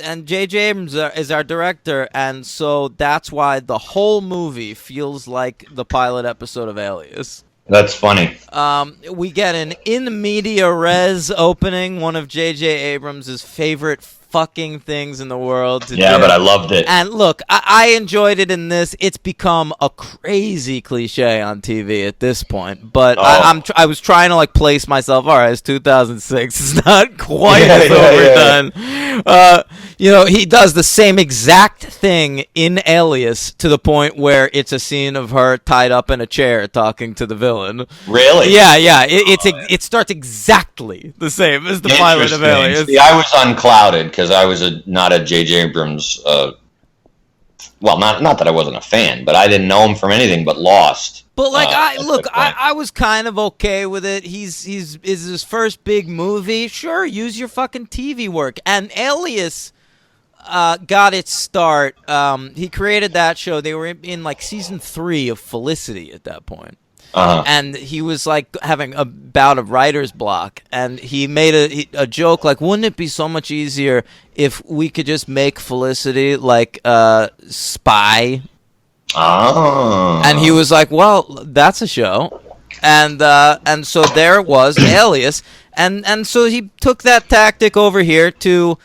And J.J. Abrams is our director, and so that's why the whole movie feels like the pilot episode of Alias. That's funny. We get an in media res opening, one of J.J. Abrams' favorite fucking things in the world to Yeah, do. but I loved it. And look, I enjoyed it in this. It's become a crazy cliche on TV at this point. But Oh. I was trying to like place myself. All right, it's 2006. It's not quite Yeah, as yeah, overdone. He does the same exact thing in Alias to the point where it's a scene of her tied up in a chair talking to the villain. Really? Yeah. It starts exactly the same as the pilot of Alias. See, I was unclouded because I was not a J.J. Abrams. Well, not that I wasn't a fan, but I didn't know him from anything but Lost. But I was kind of okay with it. Is his first big movie. Sure, use your fucking TV work. And Alias got its start. He created that show. They were in like season 3 of Felicity at that point. And he was like having a bout of writer's block, and he made a joke like, wouldn't it be so much easier if we could just make Felicity like Spy? And he was like, well, that's a show. And so there it was, Alias, and so he took that tactic over here to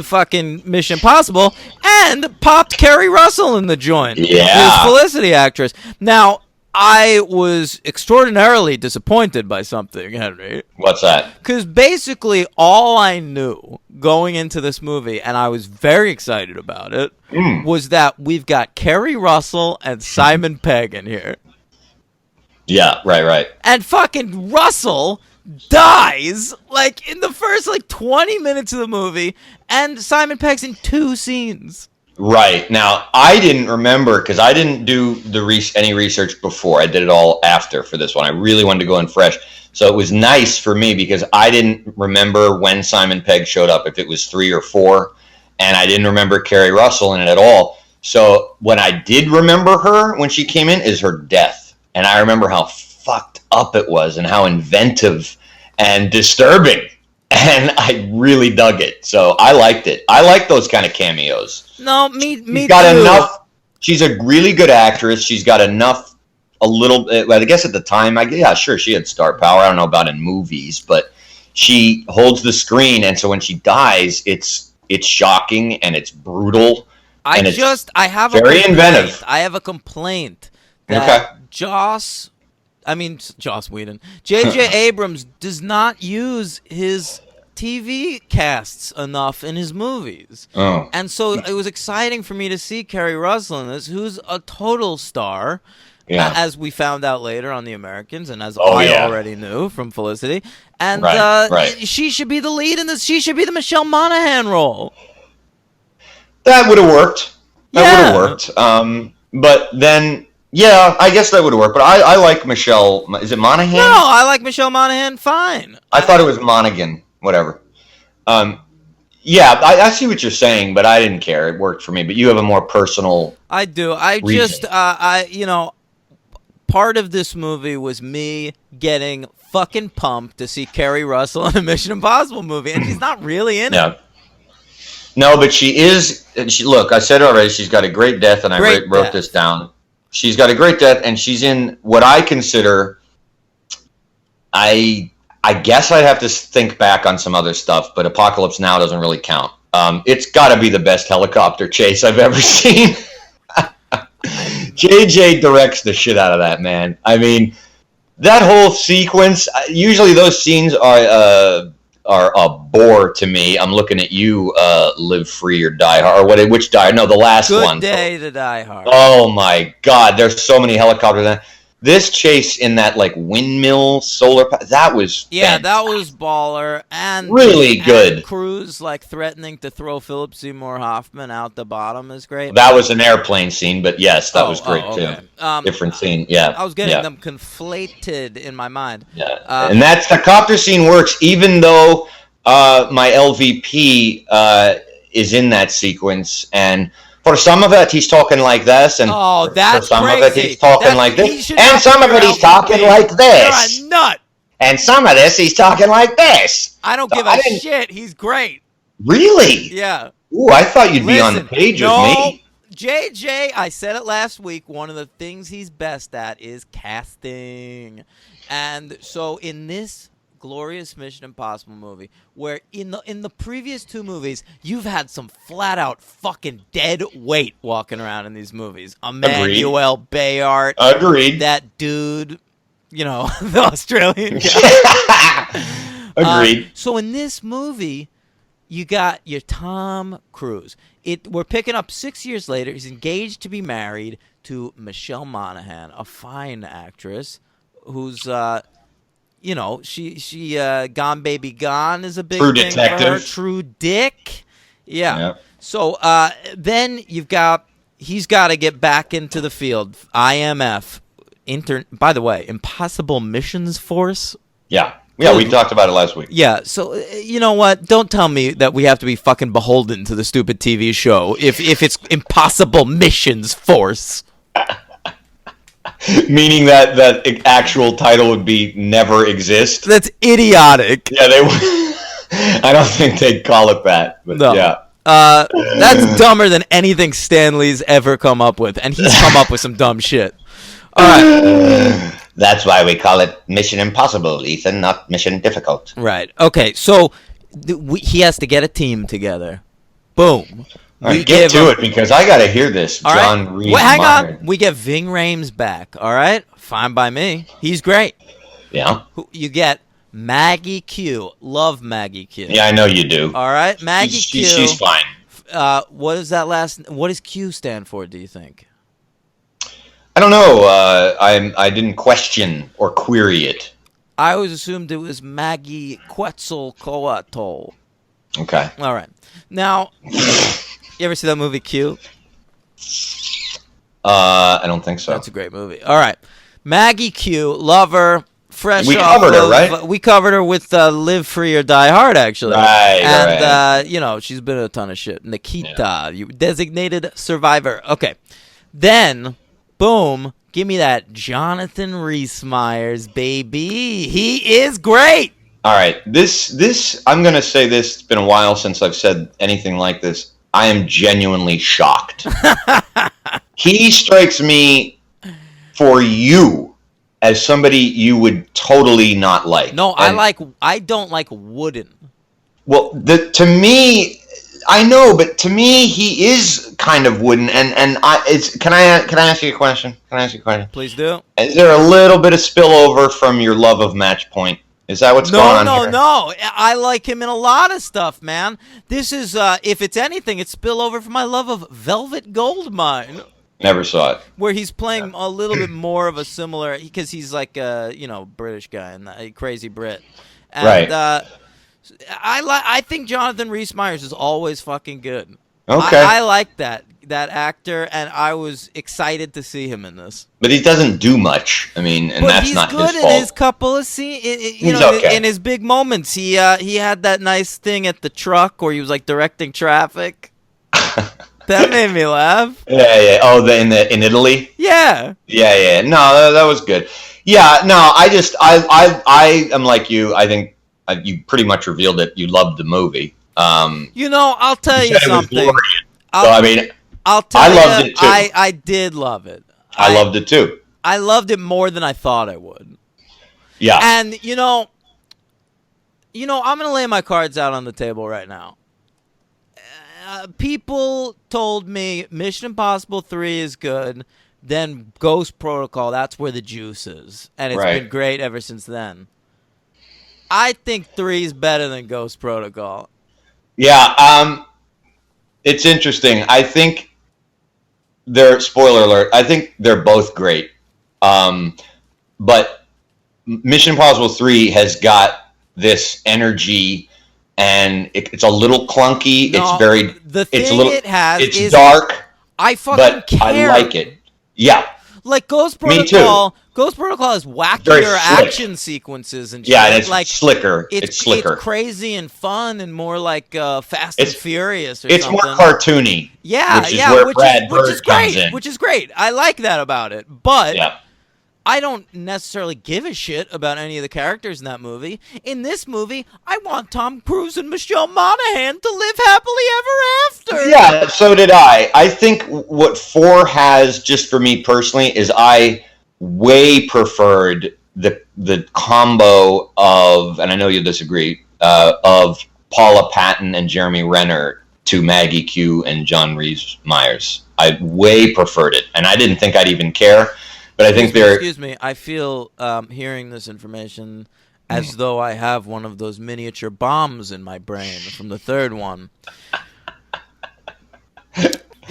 fucking Mission Impossible and popped Kerry Russell in the joint. Yeah. His Felicity actress. Now, I was extraordinarily disappointed by something, Henry. What's that? Because basically all I knew going into this movie, and I was very excited about it, was that we've got Kerry Russell and Simon Pegg in here. Yeah, right. And fucking Russell dies like in the first 20 minutes of the movie, and Simon Pegg's in 2 scenes. Right. Now, I didn't remember because I didn't do any research before. I did it all after for this one. I really wanted to go in fresh. So it was nice for me because I didn't remember when Simon Pegg showed up, if it was 3 or 4, and I didn't remember Kerry Russell in it at all. So when I did remember her when she came in is her death. And I remember how fucked up it was and how inventive and disturbing. And I really dug it. So I liked it. I like those kind of cameos. No, me She's got enough. She's a really good actress. She's got enough, a little, I guess at the time, sure, she had star power. I don't know about in movies, but she holds the screen. And so when she dies, it's shocking and it's brutal. I have very inventive. I have a complaint that Joss Whedon, J.J. Abrams does not use his TV casts enough in his movies. Oh. And so it was exciting for me to see Kerry Russell in this, who's a total star, as we found out later on The Americans, and as I already knew from Felicity. And she should be the lead in this. She should be the Michelle Monaghan role. That would have worked. But then... Yeah, I guess that would work, but I like Michelle. Is it Monaghan? No, I like Michelle Monaghan fine. I thought it was Monaghan, whatever. I see what you're saying, but I didn't care. It worked for me, but you have a more personal I do. reason. Part of this movie was me getting fucking pumped to see Kerry Russell in a Mission Impossible movie, and she's not really in it. No, but she is. Look, I said already, she's got a great death, and I wrote this down. She's got a great death, and she's in what I consider, I guess I'd have to think back on some other stuff, but Apocalypse Now doesn't really count. It's got to be the best helicopter chase I've ever seen. JJ directs the shit out of that, man. I mean, that whole sequence, usually those scenes are a bore to me. I'm looking at you, Live Free or Die Hard, or which Die? No, the last one. Good Day to Die Hard. Oh my God, there's so many helicopters. This chase in that windmill solar, that was fantastic. That was baller and really good. And Cruise threatening to throw Philip Seymour Hoffman out the bottom is great. That was an airplane scene, but yes, that was great too. Different scene, I was getting them conflated in my mind. Yeah, and the copter scene works, even though my LVP is in that sequence, and for some of it he's talking like this, and that's for some crazy. of it he's talking like this, and some of it he's talking like this. You're a nut. And some of this he's talking like this. I don't give a shit. He's great. Really? Yeah. Ooh, I thought you'd be on the page with me. JJ, I said it last week, one of the things he's best at is casting. And so in this glorious Mission Impossible movie, where in the previous 2 movies, you've had some flat out fucking dead weight walking around in these movies. Emmanuel Bayard. Agreed. That dude, the Australian guy. Agreed. So in this movie, you got your Tom Cruise. We're picking up 6 years later. He's engaged to be married to Michelle Monaghan, a fine actress who's, she Gone Baby Gone is a big True thing for her. Detective. True Dick. Yeah. Yep. So then he's got to get back into the field. IMF. By the way, Impossible Missions Force. Yeah. Yeah, we talked about it last week. Yeah, so you know what? Don't tell me that we have to be fucking beholden to the stupid TV show if it's Impossible Missions Force. Meaning that actual title would be Never Exist. That's idiotic. Yeah, they would. I don't think they'd call it that. But No. yeah. That's dumber than anything Stanley's ever come up with, and he's come up with some dumb shit. All right. That's why we call it Mission Impossible, Ethan, not Mission Difficult. Right. Okay, so he has to get a team together. Boom. All right, get to it, because I got to hear this, All John right. Reed. Well, hang on. We get Ving Rhames back, all right? Fine by me. He's great. Yeah. You get Maggie Q. Love Maggie Q. Yeah, I know you do. All right, Maggie Q. She's fine. What does what does Q stand for, do you think? I don't know. I didn't question or query it. I always assumed it was Maggie Quetzalcoatl. Okay. All right. Now, you ever see that movie Q? I don't think so. That's a great movie. All right. Maggie Q, love her, fresh We off covered her, of- right? We covered her with Live Free or Die Hard, actually. Right, And, she's been in a ton of shit. Nikita, you designated survivor. Okay. Then, boom, give me that Jonathan Rhys-Meyers, baby. He is great. All right. This I'm going to say this. It's been a while since I've said anything like this. I am genuinely shocked. He strikes me for you as somebody you would totally not like. No, And- I don't like Wooden. Well, to me, I know, but to me, he is kind of wooden. And can I ask you a question? Can I ask you a question? Please do. Is there a little bit of spillover from your love of Match Point? Is that what's going on here? No. I like him in a lot of stuff, man. This is, if it's anything, it's spillover from my love of Velvet Goldmine, Never saw it. where he's playing a little bit more of a similar, because he's like a, British guy and a crazy Brit. And, Right. I think Jonathan Rhys-Meyers is always fucking good. Okay. I like that actor, and I was excited to see him in this. But he doesn't do much. I mean, and But that's he's not good his in fault. his couple of scenes. He's okay. In his big moments, he had that nice thing at the truck where he was like directing traffic. That made me laugh. Yeah. Oh, in Italy. Yeah. Yeah. No, that was good. Yeah. No, I am like you. I think you pretty much revealed it. You loved the movie. I'll tell you said it was something. glorious. So I mean, I'll tell I you, loved it too. I did love it. I loved it too. I loved it more than I thought I would. Yeah. And I'm gonna lay my cards out on the table right now. People told me Mission Impossible 3 is good, then Ghost Protocol, that's where the juice is. And it's Right. been great ever since then. I think 3 is better than Ghost Protocol. Yeah. It's interesting. I think spoiler alert. I think they're both great. But Mission Impossible 3 has got this energy, and it's a little clunky. No, It's very. the thing it's a little. it has It's is dark, I fucking but care. I like it. Yeah. Like Ghost Me too. Protocol. Ghost Protocol has wackier Very slick. action sequences and shit. Yeah, and it's like slicker. It's slicker. It's crazy and fun and more like Fast and It's- Furious or It's something. more cartoony. Yeah, which is yeah, where which Brad is Bird great. comes in. Which is great. I like that about it. But Yeah. I don't necessarily give a shit about any of the characters in that movie. In this movie, I want Tom Cruise and Michelle Monaghan to live happily ever after. Yeah, so did I. I think what 4 has, just for me personally, is I way preferred the combo of, and I know you'll disagree, of Paula Patton and Jeremy Renner to Maggie Q and John Rhys-Meyers. I way preferred it, and I didn't think I'd even care. But I think they're. Excuse me. I feel hearing this information as though I have one of those miniature bombs in my brain from the third one.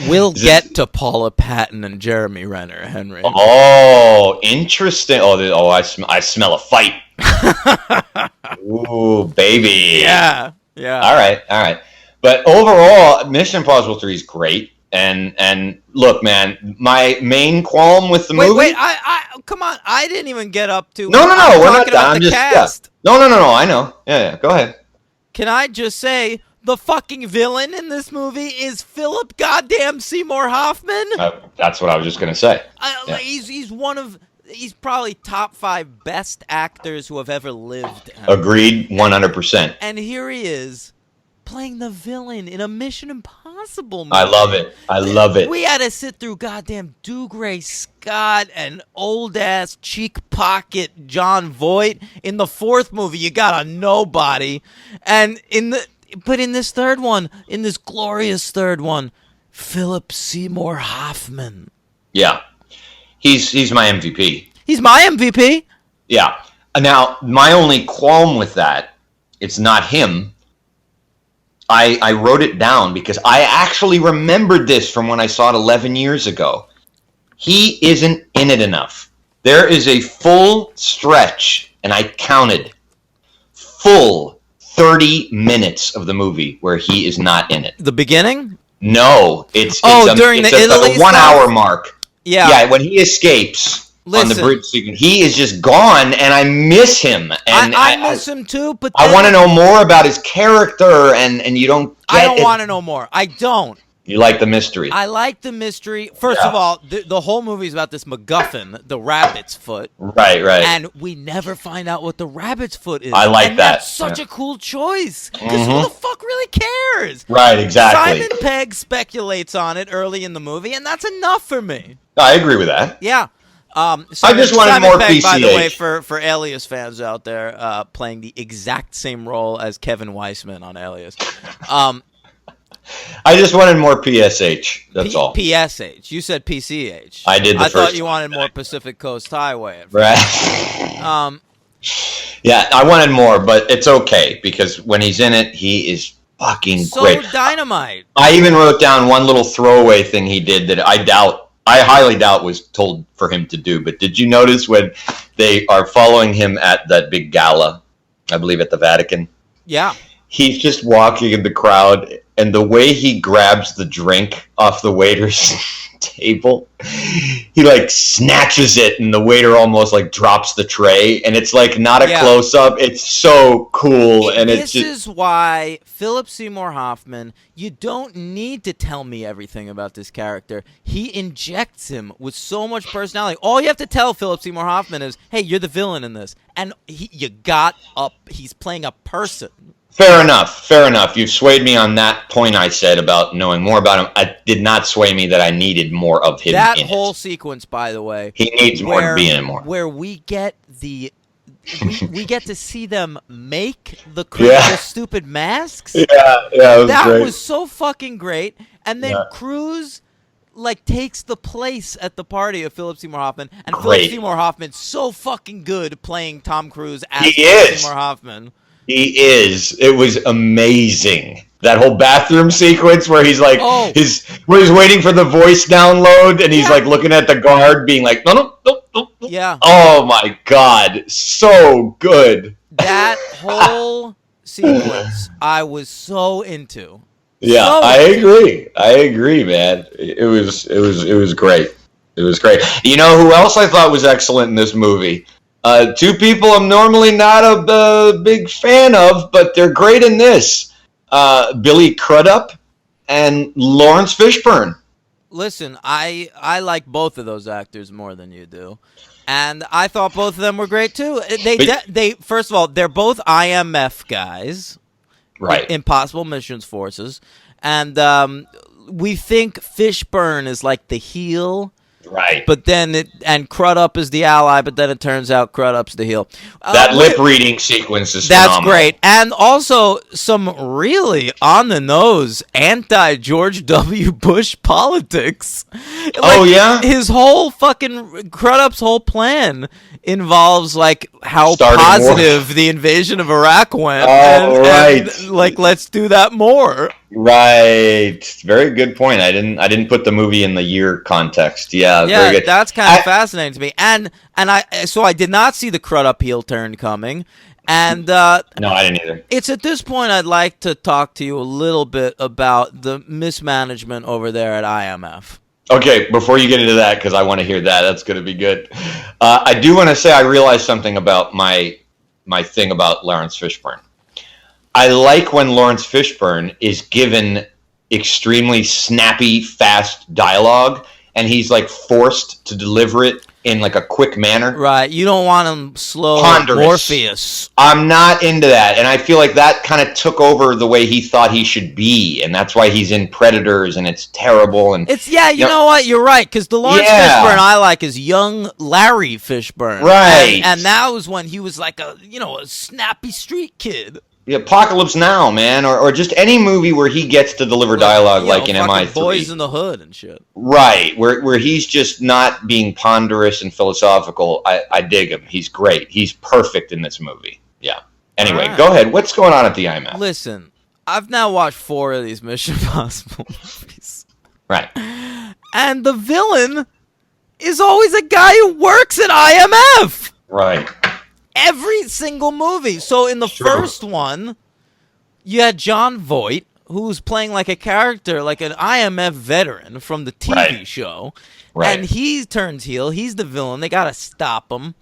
We'll get to Paula Patton and Jeremy Renner, Henry. Oh, interesting. I smell a fight. Ooh, baby. Yeah. All right. But overall, Mission Impossible 3 is great. And look, man, my main qualm with the movie. Wait, I come on, I didn't even get up to. No, I'm we're not talking about done. the cast. No, I know. Yeah, go ahead. Can I just say the fucking villain in this movie is Philip goddamn Seymour Hoffman? That's what I was just gonna say. Yeah. He's probably top 5 best actors who have ever lived. Agreed, 100%. And here he is, playing the villain in a Mission Impossible movie. I love it. We had to sit through goddamn Dougray Scott and old-ass cheek pocket John Voight. In the fourth movie, you got a nobody. And in this third one, in this glorious third one, Philip Seymour Hoffman. Yeah. He's my MVP. He's my MVP? Yeah. Now, my only qualm with that, it's not him. I wrote it down because I actually remembered this from when I saw it 11 years ago. He isn't in it enough. There is a full stretch, and I counted, full 30 minutes of the movie where he is not in it. The beginning? No. It's during the Italy the 1 hour mark. Yeah, when he escapes on the Listen. bridge sequence, he is just gone, and I miss him. And I miss him too, but I then- want to know more about his character, and you don't get I don't it. want to know more. I don't. You like the mystery. I like the mystery. First of all, the whole movie is about this MacGuffin, the rabbit's foot. Right. And we never find out what the rabbit's foot is. I like and that. That's such a cool choice. Because who the fuck really cares? Right, exactly. Simon Pegg speculates on it early in the movie, and that's enough for me. I agree with that. Yeah. I just wanted Simon more Pegg, by the way, PCH. for Alias fans out there, playing the exact same role as Kevin Weissman on Alias. I just wanted more PSH. That's all. PSH. You said PCH. I did the I thought first you one. wanted more Pacific Coast Highway. Right. Yeah, I wanted more, but it's okay because when he's in it, he is fucking So great. dynamite. I even wrote down one little throwaway thing he did that I highly doubt was told for him to do. But did you notice when they are following him at that big gala, I believe at the Vatican? Yeah. He's just walking in the crowd, and the way he grabs the drink off the waiter's table, he like snatches it, and the waiter almost like drops the tray, and it's like not a close up. It's so cool, and it's just. This is why Philip Seymour Hoffman. You don't need to tell me everything about this character. He injects him with so much personality. All you have to tell Philip Seymour Hoffman is, "Hey, you're the villain in this," and he's playing a person. Fair enough. You've swayed me on that point I said about knowing more about him. It did not sway me that I needed more of him That in whole it. sequence, by the way, He needs more to be in it more. Where we get we get to see them make the stupid masks. Yeah, it was that great. was so fucking great. And then Cruise takes the place at the party of Philip Seymour Hoffman, and Philip Seymour Hoffman's so fucking good playing Tom Cruise as Philip Seymour Hoffman. He is. It was amazing. That whole bathroom sequence where he's like, where he's waiting for the voice download, and he's like looking at the guard, being like, no. Yeah. Oh my God, so good. That whole sequence, I was so into. Yeah, So I agree, man. It was great. It was great. You know who else I thought was excellent in this movie? Two people I'm normally not a big fan of, but they're great in this. Billy Crudup and Lawrence Fishburne. Listen, I like both of those actors more than you do, and I thought both of them were great too. They first of all, they're both IMF guys, right? Impossible Missions Forces, and we think Fishburne is like the heel, Right. But then Crudup is the ally, but then it turns out Crudup's the heel. That lip reading sequence is that's phenomenal. great. And also some really on the nose anti-George W. Bush politics. Oh, yeah? His whole fucking Crudup's whole plan involves like how Starting positive the invasion of Iraq went. Oh, right. And, like, let's do that more. Right. Very good point. I didn't put the movie in the year context. Yeah, very good. That's kind of fascinating to me. And I did not see the Crudup heel turn coming. And no, I didn't either. it's at this point I'd like to talk to you a little bit about the mismanagement over there at IMF. Okay, before you get into that, because I want to hear that. That's going to be good. I do want to say I realized something about my thing about Lawrence Fishburne. I like when Lawrence Fishburne is given extremely snappy, fast dialogue, and he's like forced to deliver it in like a quick manner. Right. You don't want him slow Ponderous. Morpheus. I'm not into that, and I feel like that kind of took over the way he thought he should be, and that's why he's in Predators, and it's terrible. And It's you know what? You're right, because the Lawrence Fishburne I like is young Larry Fishburne. Right. And that was when he was like a snappy street kid. The Apocalypse Now, man, or just any movie where he gets to deliver dialogue like in fucking MI3. Boys in the Hood and shit. Right, where he's just not being ponderous and philosophical. I dig him. He's great. He's perfect in this movie. Yeah. Anyway, Right. Go ahead. What's going on at the IMF? Listen, I've now watched 4 of these Mission Impossible movies. Right. And the villain is always a guy who works at IMF. Right. Every single movie. So in the first one, you had John Voight, who was playing like a character, like an IMF veteran from the TV show. Right. And he turns heel. He's the villain. They got to stop him.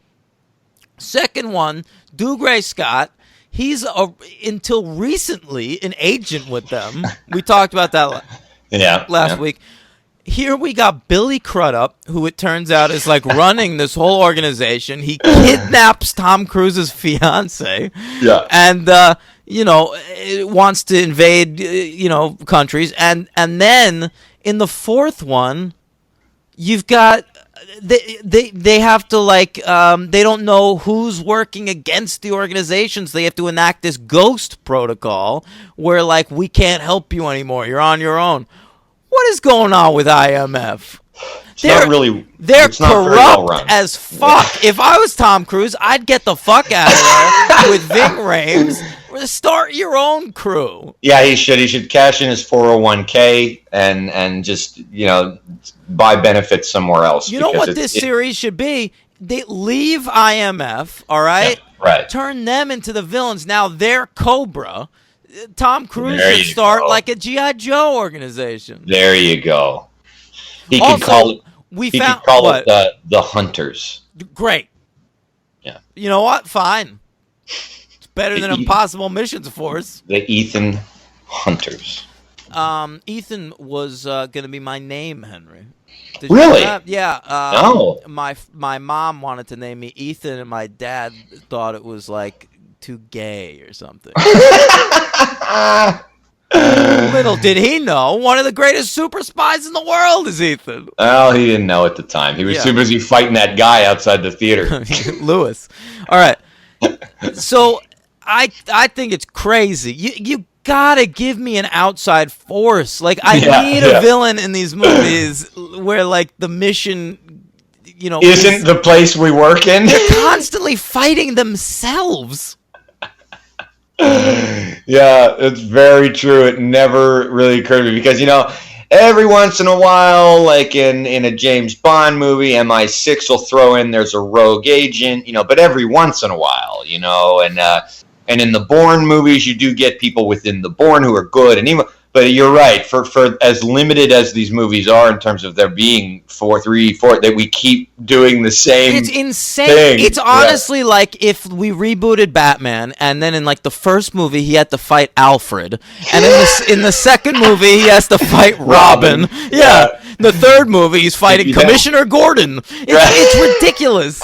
Second one, Dougray Scott. He's, until recently, an agent with them. We talked about that last week. Here we got Billy Crudup, who it turns out is like running this whole organization. He kidnaps Tom Cruise's fiance. Yeah. And, wants to invade, countries. And then in the fourth one, you've got they have to they don't know who's working against the organizations. They have to enact this ghost protocol where we can't help you anymore. You're on your own. What is going on with IMF? They're corrupt well as fuck. If I was Tom Cruise, I'd get the fuck out of there with Ving Rhames. Start your own crew. Yeah, he should. He should cash in his 401k and just buy benefits somewhere else. You know what this series should be? They leave IMF, all right? Yeah, right. Turn them into the villains. Now they're Cobra. Tom Cruise There should you start go. like a G.I. Joe organization. There you go. He Also, could call it. We He found could call what? it the Hunters. Great. Yeah. You know what? Fine. It's better than Impossible Missions Force. The Ethan Hunters. Ethan was going to be my name, Henry. Did you Really? know that? Yeah. No. My mom wanted to name me Ethan, and my dad thought it was too gay or something. Little did he know, one of the greatest super spies in the world is Ethan. Well, he didn't know at the time. He was too busy fighting that guy outside the theater. Lewis. All right. So I think it's crazy. You gotta give me an outside force. I need a villain in these movies where the mission, isn't the place we work in. They're constantly fighting themselves. Yeah, it's very true. It never really occurred to me because every once in a while, like in a James Bond movie, MI6 will throw in there's a rogue agent, but every once in a while, and in the Bourne movies, you do get people within the Bourne who are good, but you're right. For as limited as these movies are in terms of there being 4, that we keep doing the same. It's insane. thing. It's honestly like if we rebooted Batman, and then in the first movie he had to fight Alfred, and in the second movie he has to fight Robin. Yeah. The third movie he's fighting Commissioner Gordon. It's ridiculous.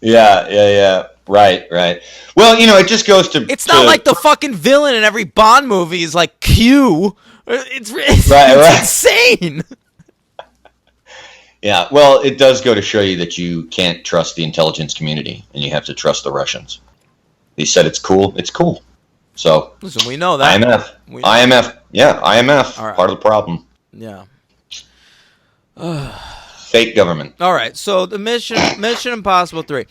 Yeah. Right. Well, it just goes to. It's not like the fucking villain in every Bond movie is like Q It's Right. insane. Yeah, well, it does go to show you that you can't trust the intelligence community, and you have to trust the Russians. They said it's cool. It's cool. So Listen, we know that. IMF, We know. IMF, yeah, IMF, All right. part of the problem. Yeah. Fake government. All right. So the Mission Impossible 3.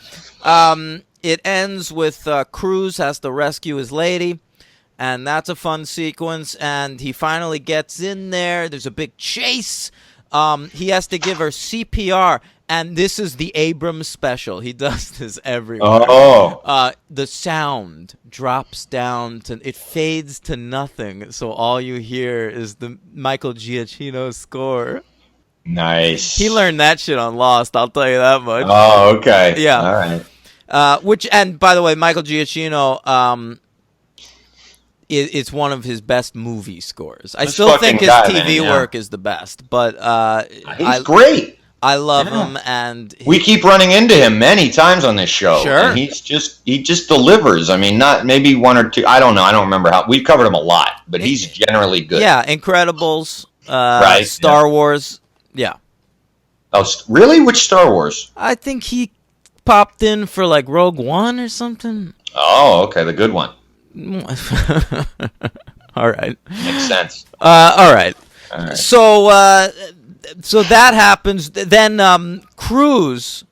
It ends with Cruise has to rescue his lady, and that's a fun sequence. And he finally gets in there. There's a big chase. He has to give her CPR, and this is the Abrams special. He does this everywhere. Oh, The sound drops down it fades to nothing, so all you hear is the Michael Giacchino score. nice. He learned that shit on Lost, I'll tell you that much. Oh, okay. Yeah. All right. And by the way, Michael Giacchino, it's one of his best movie scores. I This still think his fucking guy, TV man, yeah. work is the best, but He's great. I love Yeah. him, and We keep running into him many times on this show. Sure. And he just delivers. I mean, not maybe one or two. I don't know. I don't remember how. We've covered him a lot, but he's generally good. yeah, Incredibles, Right, Star Wars, yeah. Oh, really? Which Star Wars? I think he popped in for like Rogue One or something. Oh, okay, the good one. All right. Makes sense. All right. All right. So that happens. Then Cruz.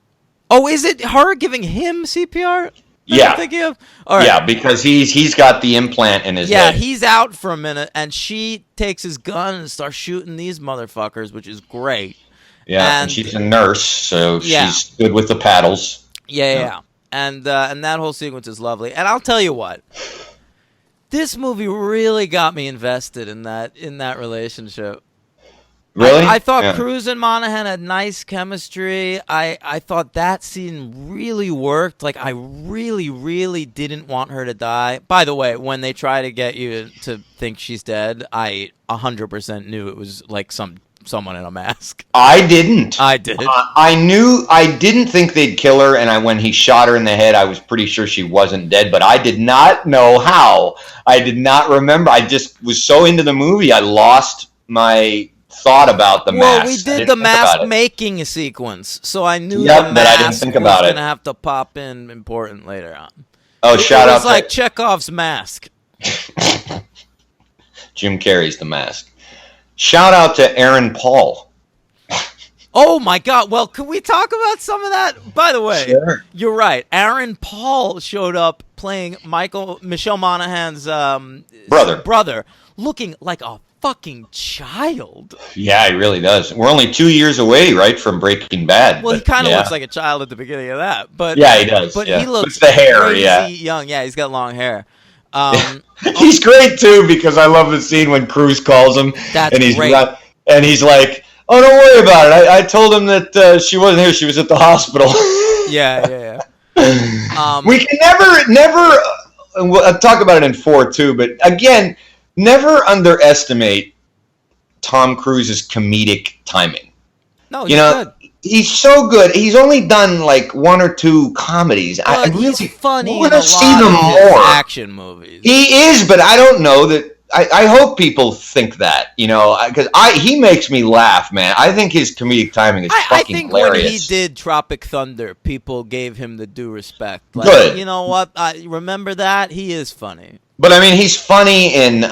Oh, is it her giving him CPR? Yeah. I'm thinking of? All right. Yeah, because he's got the implant in his Yeah, head. he's out for a minute, and she takes his gun and starts shooting these motherfuckers, which is great. Yeah, and and- she's a nurse, so Yeah. she's good with the paddles. Yeah. And that whole sequence is lovely. And I'll tell you what, this movie really got me invested in that relationship. Really? I thought Yeah. Cruz and Monaghan had nice chemistry. I thought that scene really worked. Like, I really, really didn't want her to die. By the way, when they try to get you to think she's dead, I 100% knew it was like someone in a mask. I didn't. I did. I didn't think they'd kill her, and when he shot her in the head, I was pretty sure she wasn't dead, but I did not know how. I did not remember. I just was so into the movie, I lost my thought about the Well, mask. we I did didn't the think mask about it. making sequence, so I knew Yep, the but I mask didn't think about was it. going to have to pop in important later on. Oh, shout it out was to like Chekhov's mask. Jim Carrey's The Mask. Shout out to Aaron Paul. Oh my God! Well, can we talk about some of that? By the way, Sure. you're right. Aaron Paul showed up playing Michelle Monaghan's brother, looking like a fucking child. Yeah, he really does. We're only 2 years away, right, from Breaking Bad. Well, he but kind of yeah. looks like a child at the beginning of that, but Yeah, he does. But yeah. he looks It's the hair, crazy yeah. young. Yeah, he's got long hair. He's great too because I love the scene when Cruz calls him That's and he's great. and he's like, "Oh, don't worry about it. I told him that she wasn't here. She was at the hospital." Yeah. We can never. We'll talk about it in 4 too, but again, never underestimate Tom Cruise's comedic timing. No, You he's know, good. he's so good. He's only done like 1 or 2 comedies. I But he's really funny in want a to see lot them of his more. action movies. He is, but I don't know that. I hope people think that, because he makes me laugh, man. I think his comedic timing is I fucking think hilarious. when he did Tropic Thunder, people gave him the due respect. Like, Good. You know what? Remember that? He is funny. But I mean, he's funny in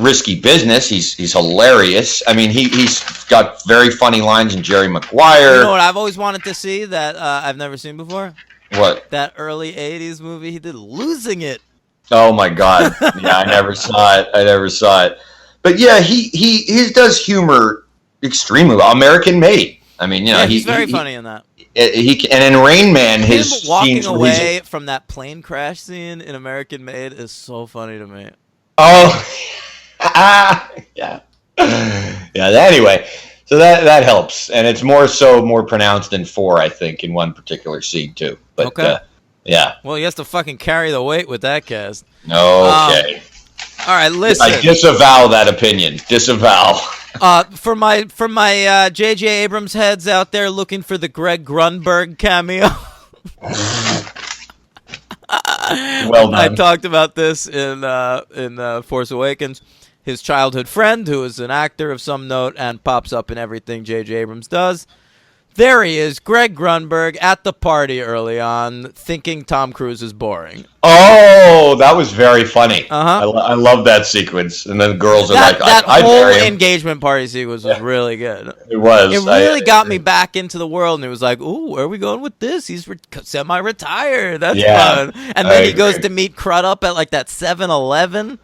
Risky Business. He's hilarious. I mean, he's got very funny lines in Jerry Maguire. You know what I've always wanted to see that I've never seen before? What? That early 80s movie he did, Losing It. Oh my God! Yeah, I never saw it. But yeah, he does humor extremely well. American Made. I mean, He's very funny in that. And in Rain Man, Him his walking scenes away from that plane crash scene in American Made is so funny to me. Oh, yeah. Anyway, so that helps, and it's more pronounced in 4, I think, in one particular scene too. But Okay. yeah. Well, he has to fucking carry the weight with that cast. Okay. All right, listen. I disavow that opinion. Disavow. For my J.J. Abrams heads out there looking for the Greg Grunberg cameo. Well done. I talked about this in Force Awakens. his childhood friend, who is an actor of some note and pops up in everything J.J. Abrams does. There he is, Greg Grunberg, at the party early on, thinking Tom Cruise is boring. Oh, that was very funny. Uh-huh. I love that sequence. And then the girls are That I'd whole marry him. engagement party sequence was really good. It was. It really got me back into the world, and it was like, ooh, where are we going with this? He's semi-retired. That's fun. And then he goes to meet Crudup at like that 7-Eleven.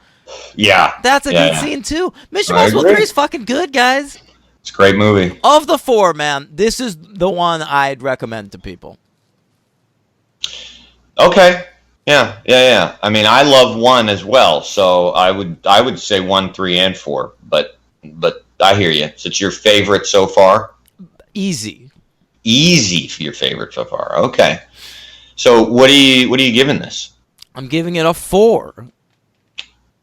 Yeah. That's a good scene, too. Mission I Impossible agree. 3 is fucking good, guys. It's a great movie. Of the 4, man, this is the one I'd recommend to people. Okay. Yeah. I mean, I love 1 as well, so I would say 1, 3, and 4. But I hear you. So it's your favorite so far? Easy. Easy for your favorite so far. Okay. So what are you giving this? I'm giving it a 4.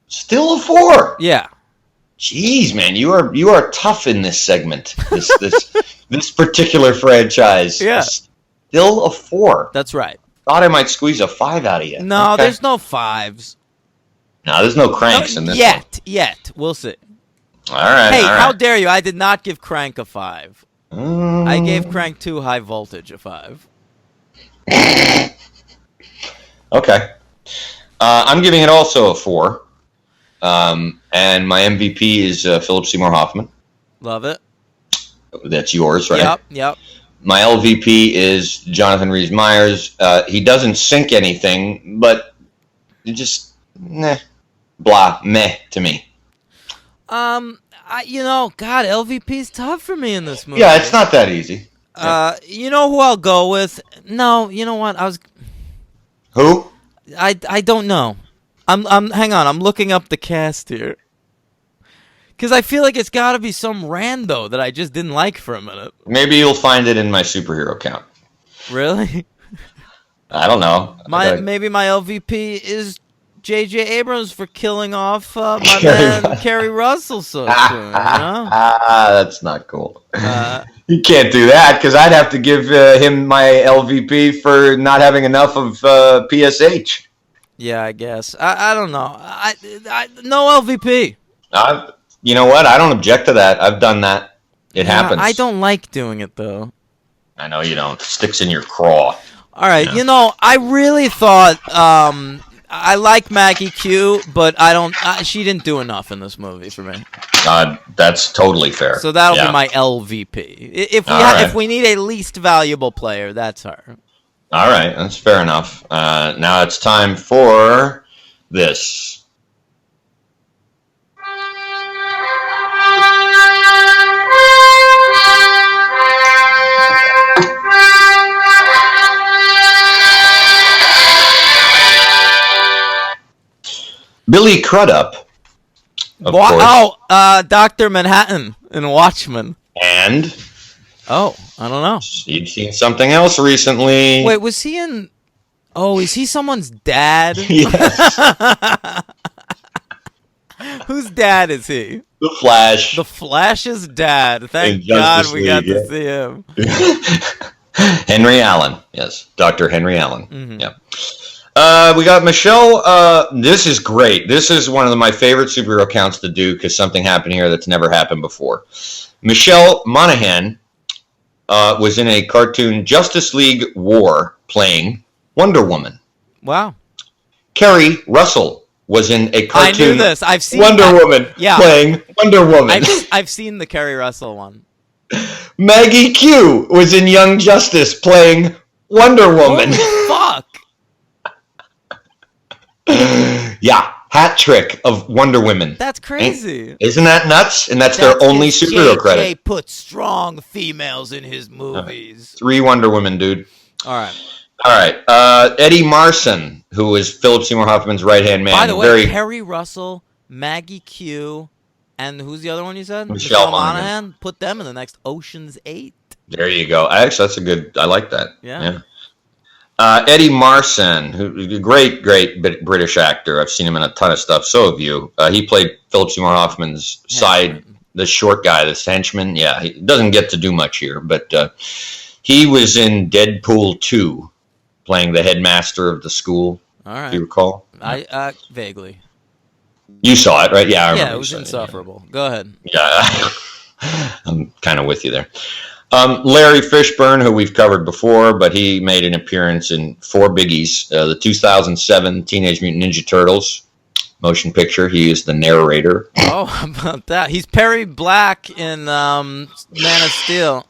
Still a 4. Yeah. Jeez, man, you are tough in this segment. This particular franchise. Yeah. Still a 4. That's right. Thought I might squeeze a 5 out of you. No, Okay. there's no 5s. No, there's no cranks in this Yet. We'll see. one. All right. Hey, all right. how dare you? I did not give Crank a 5. Mm. I gave Crank 2 High Voltage a 5. Okay. I'm giving it also a 4. And my MVP is Philip Seymour Hoffman. Love it. That's yours, right? Yep. My LVP is Jonathan Rhys-Meyers. He doesn't sink anything, but it just meh to me. God, LVP's tough for me in this movie. Yeah, it's not that easy. You know who I'll go with? No, you know what? Who? I don't know. Hang on. I'm looking up the cast here. Because I feel like it's got to be some rando that I just didn't like for a minute. Maybe you'll find it in my superhero count. Really? I don't know. Maybe my LVP is J.J. Abrams for killing off my man Kerry Russell so soon. You know? That's not cool. You can't do that because I'd have to give him my LVP for not having enough of PSH. Yeah, I guess. I don't know. No LVP. You know what? I don't object to that. I've done that. It happens. I don't like doing it, though. I know you don't. It sticks in your craw. All right. Yeah. I really thought I like Maggie Q, but I don't. She didn't do enough in this movie for me. That's totally fair. So that'll be my LVP. If we need a least valuable player, that's her. All right, that's fair enough. Now it's time for this. Billy Crudup. Of course. Dr. Manhattan in Watchmen. And I don't know. you'd seen something else recently. Wait, was he in? Oh, is he someone's dad? Yes. Whose dad is he? The Flash. The Flash's dad. Thank In God Justice we got League, to see him. Henry Allen. Yes, Dr. Henry Allen. Mm-hmm. Yeah. We got Michelle. This is great. This is one of my favorite superhero counts to do because something happened here that's never happened before. Michelle Monaghan was in a cartoon Justice League War playing Wonder Woman. Wow. Kerry Russell was in a cartoon. I knew this. I've seen Wonder that. Woman Yeah. playing Wonder Woman. I've seen the Kerry Russell one. Maggie Q was in Young Justice playing Wonder Woman. Holy fuck. Yeah, hat trick of Wonder Women. That's crazy. Isn't that nuts? And that's their only superhero credit. J.J. put strong females in his movies. 3 Wonder Women, dude. All right. All right. Eddie Marson, who is Philip Seymour Hoffman's right-hand man. By the way, Kerry Russell, Maggie Q, and who's the other one you said? Michelle Monaghan. Put them in the next Ocean's 8. There you go. Actually, that's a good... I like that. Yeah. Eddie Marson, who's a great British actor. I've seen him in a ton of stuff. So have you. He played Philip Seymour Hoffman's side, the short guy, this henchman. Yeah, he doesn't get to do much here, but he was in Deadpool 2, playing the headmaster of the school. All right. Do you recall? I vaguely. You saw it, right? Yeah, I remember. Yeah, it was insufferable. Go ahead. Yeah, I'm kind of with you there. Larry Fishburne, who we've covered before, but he made an appearance in 4 biggies. The 2007 Teenage Mutant Ninja Turtles motion picture. He is the narrator. Oh, how about that? He's Perry Black in Man of Steel.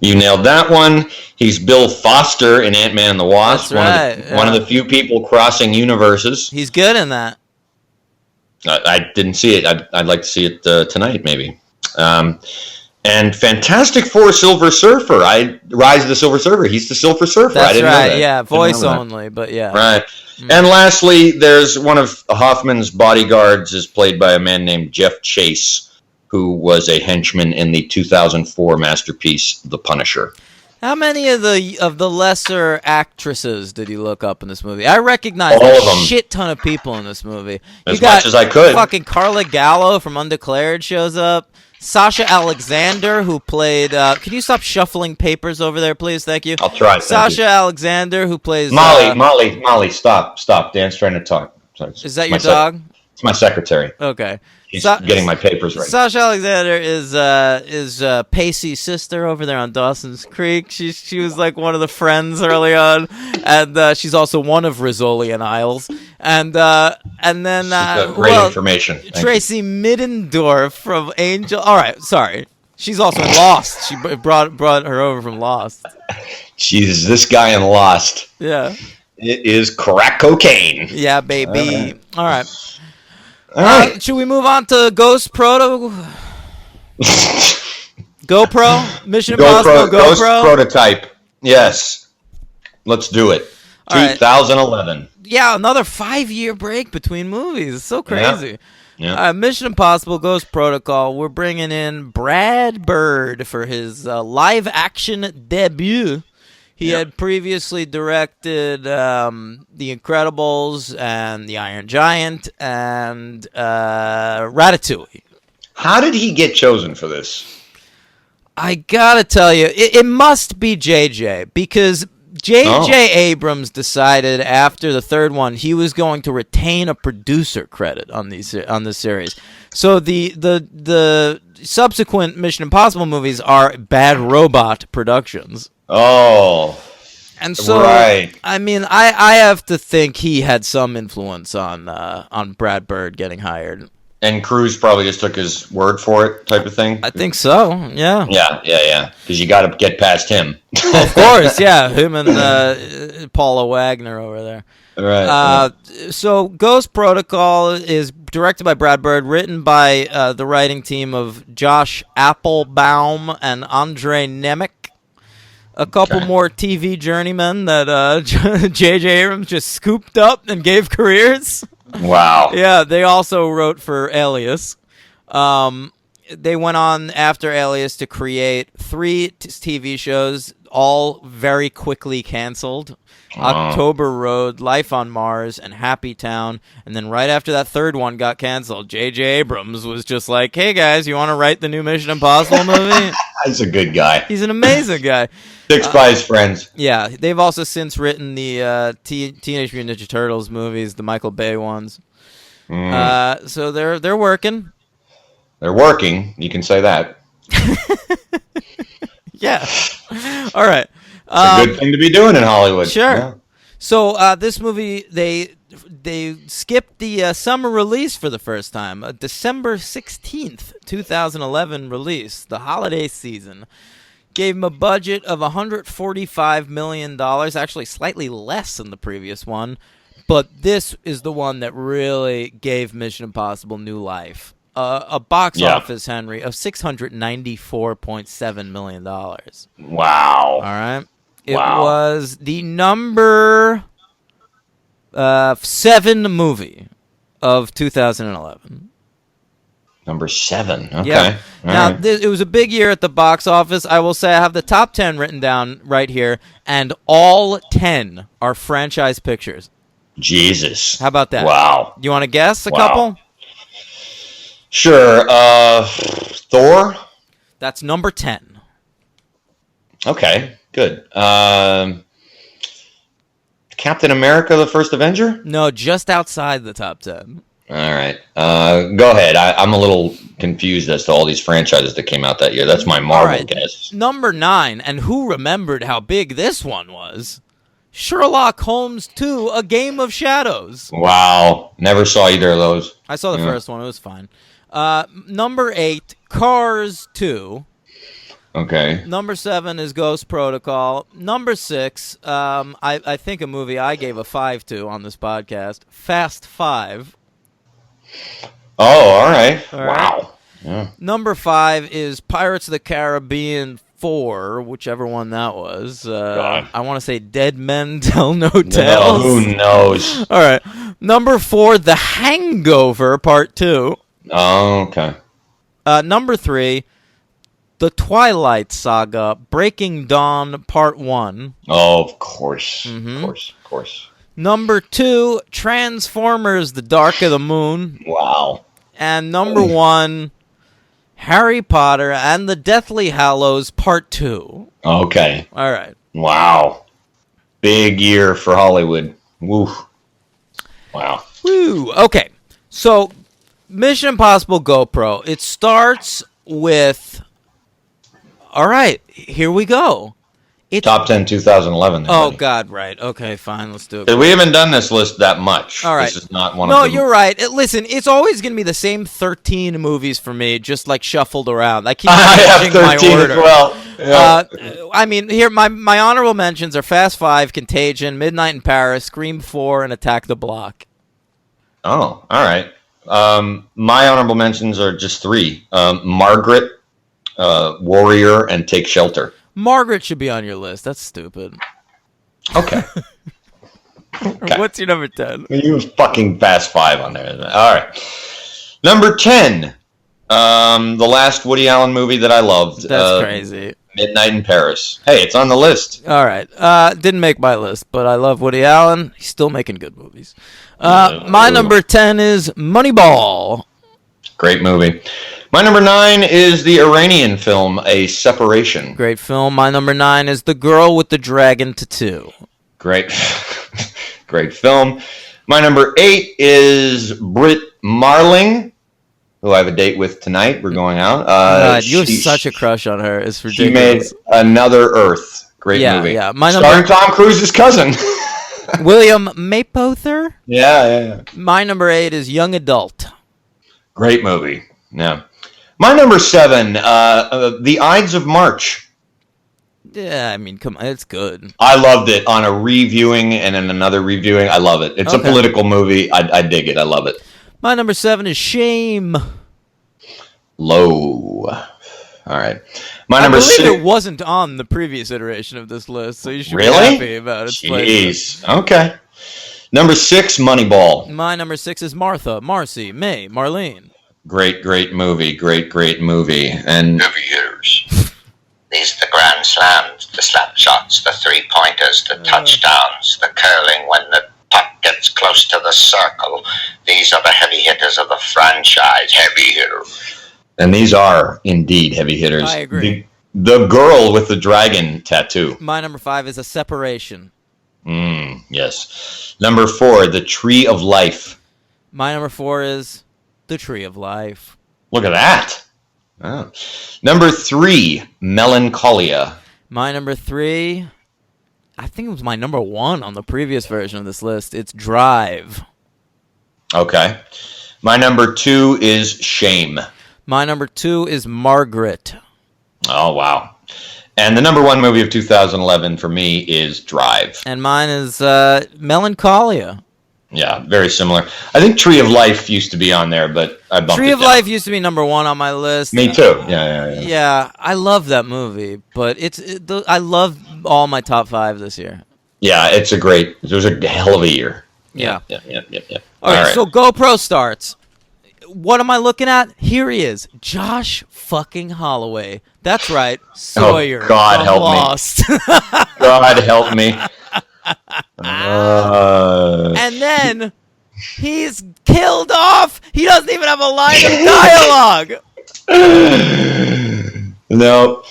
You nailed that one. He's Bill Foster in Ant-Man and the Wasp. That's right. One of the few people crossing universes. He's good in that. I didn't see it. I'd like to see it tonight, maybe. And Fantastic Four Silver Surfer. Rise of the Silver Surfer. He's the Silver Surfer. That's I didn't right. know that. Yeah, voice only, but yeah. Right. And lastly, there's one of Hoffman's bodyguards is played by a man named Jeff Chase, who was a henchman in the 2004 masterpiece, The Punisher. How many of the lesser actresses did you look up in this movie? I recognize All a of them. shit ton of people in this movie. As You got much as I could. Fucking Carla Gallo from Undeclared shows up. Sasha Alexander, who played... can you stop shuffling papers over there, please? Thank you. I'll try. Sasha Alexander, who plays... Molly, stop. Dan's trying to talk. Sorry. Is that your dog? It's my secretary. Okay. She's getting my papers ready. Sasha Alexander is Pacey's sister over there on Dawson's Creek. She was like one of the friends early on, and she's also one of Rizzoli and Isles. And then great information. Thank Tracy Middendorf from Angel. All right, sorry. She's also in Lost. She brought her over from Lost. Jesus, this guy in Lost. Yeah. It is crack cocaine. Yeah, baby. All right. All right. Should we move on to Ghost Proto? GoPro? Mission Impossible GoPro? Ghost prototype. Yes. Let's do it. All right. 2011. Yeah, another 5-year break between movies. It's so crazy. Yeah. Mission Impossible Ghost Protocol. We're bringing in Brad Bird for his live-action debut. He had previously directed The Incredibles and The Iron Giant and Ratatouille. How did he get chosen for this? I gotta tell you, it must be JJ, because J.J. Abrams decided after the third one he was going to retain a producer credit on the series. So the subsequent Mission Impossible movies are Bad Robot productions. Oh, and so right. I mean, I have to think he had some influence on Brad Bird getting hired. And Cruise probably just took his word for it, type of thing. I think so. Yeah. Yeah. Because you got to get past him. Of course, yeah. Him and Paula Wagner over there. Right. So Ghost Protocol is directed by Brad Bird, written by the writing team of Josh Applebaum and Andre Nemec. A couple more TV journeymen that J.J. Abrams just scooped up and gave careers. Wow. Yeah, they also wrote for Alias. They went on after Alias to create 3 TV shows, all very quickly canceled. October Road, Life on Mars, and Happy Town. And then right after that third one got canceled, J.J. Abrams was just like, hey guys, you want to write the new Mission Impossible movie? He's a good guy. He's an amazing guy. Sticks by his friends. Yeah, they've also since written the Teenage Mutant Ninja Turtles movies, the Michael Bay ones. So they're working. They're working. You can say that. Yeah. All right. It's a good thing to be doing in Hollywood. Sure. Yeah. So this movie, they skipped the summer release for the first time. A December 16th, 2011 release, the holiday season. Gave him a budget of $145 million, actually slightly less than the previous one. But this is the one that really gave Mission Impossible new life. A box office, Henry, of $694.7 million. Wow. All right. It was the number 7 movie of 2011. Number 7. Okay. Yeah. Now, right. it was a big year at the box office. I will say I have the top 10 written down right here, and all 10 are franchise pictures. Jesus. How about that? Wow. You want to guess a couple? Sure. Thor? That's number 10. Okay, good. Captain America, the First Avenger? No, just outside the top 10. All right. Go ahead. I'm a little confused as to all these franchises that came out that year. That's my Marvel right. guess. Number 9, and who remembered how big this one was? Sherlock Holmes 2, A Game of Shadows. Wow. Never saw either of those. I saw the first one. It was fine. Number 8, Cars 2. Okay. Number 7 is Ghost Protocol. Number 6, I think a movie I gave a 5 to on this podcast, Fast 5. Oh, all right. All right. Wow. Yeah. Number 5 is Pirates of the Caribbean 4, whichever one that was. I want to say Dead Men Tell No Tales. No, who knows? All right. Number 4, The Hangover Part 2. Oh, okay. Number 3, The Twilight Saga, Breaking Dawn Part 1. Oh, of course. Mm-hmm. Of course. Number 2, Transformers, The Dark of the Moon. Wow. And number 1, Harry Potter and the Deathly Hallows Part 2. Okay. All right. Wow. Big year for Hollywood. Woo. Wow. Woo. Okay. So, Mission Impossible GoPro. It starts with... All right. Here we go. It's... Top 10 2011. Oh, buddy. God. Right. Okay, fine. Let's do it. We haven't done this list that much. All right. This is not one No, of them. you're right. Listen, it's always going to be the same 13 movies for me, just like shuffled around. I keep I have changing my 13 order. as well. Yeah. I mean, here my honorable mentions are Fast 5, Contagion, Midnight in Paris, Scream 4, and Attack the Block. Oh, all right. My honorable mentions are just 3. Margaret, Warrior, and Take Shelter. Margaret should be on your list. That's stupid. Okay. What's your number 10? You have fucking Fast 5 on there. All right. Number 10. The last Woody Allen movie that I loved. That's crazy. Midnight in Paris. Hey, it's on the list. All right. Didn't make my list, but I love Woody Allen. He's still making good movies. My number 10 is Moneyball. Great movie. My number 9 is the Iranian film, A Separation. Great film. My number 9 is The Girl with the Dragon Tattoo. Great. Great film. My number 8 is Britt Marling, who I have a date with tonight. We're going out. God, you have such a crush on her. It's ridiculous. She made Another Earth. Great movie. Yeah. Starring Tom Cruise's cousin. William Mapother. Yeah. My number 8 is Young Adult. Great movie. Yeah. My number 7, The Ides of March. Yeah, I mean, come on, it's good. I loved it on a reviewing and in another reviewing. I love it. It's a political movie. I dig it. I love it. My number 7 is Shame. Low. All right. My number I believe 6. it wasn't on the previous iteration of this list, so you should Really? be happy about it. Jeez. Okay. Number 6, Moneyball. My number 6 is Martha, Marcy, May, Marlene. Great movie. Great movie. And Heavy hitters. These are the grand slams, the slap shots, the 3-pointers, the touchdowns, the curling when the puck gets close to the circle. These are the heavy hitters of the franchise. Heavy hitter. and these are indeed heavy hitters. I agree. The girl with the dragon tattoo. My number 5 is A Separation. Yes. Number 4, The Tree of Life. My number 4 is The Tree of Life. Look at that. Oh. Number 3, Melancholia. My number 3, I think it was my number 1 on the previous version of this list. It's Drive. Okay. My number 2 is Shame. My number 2 is Margaret. Oh, wow. And the number 1 movie of 2011 for me is Drive. And mine is Melancholia. Yeah, very similar. I think Tree of Life used to be on there, but I bumped Tree it of down. Life used to be number 1 on my list. Me too. Yeah. Yeah, I love that movie, but I love all my top 5 this year. Yeah, it was a hell of a year. Yeah. Yeah. All right, right. so GoPro starts. What am I looking at? Here he is, Josh fucking Holloway. That's right, Sawyer. God from help me. Lost. God help me. And then he's killed off. He doesn't even have a line of dialogue. No.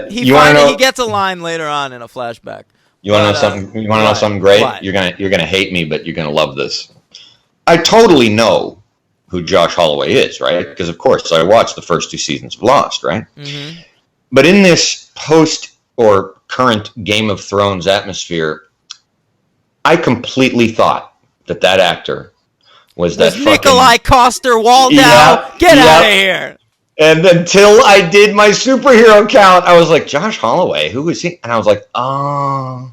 He gets a line later on in a flashback. You want to know something? You want to know something great? What? You're gonna hate me, but you're gonna love this. I totally know who Josh Holloway is, right? Because, of course, I watched the first 2 seasons of Lost, right? Mm-hmm. But in this post or current Game of Thrones atmosphere, I completely thought that actor was that fucking Nikolai Coster-Waldau. Yeah, Get yeah. out of here. And until I did my superhero count, I was like, Josh Holloway, who is he? And I was like, oh,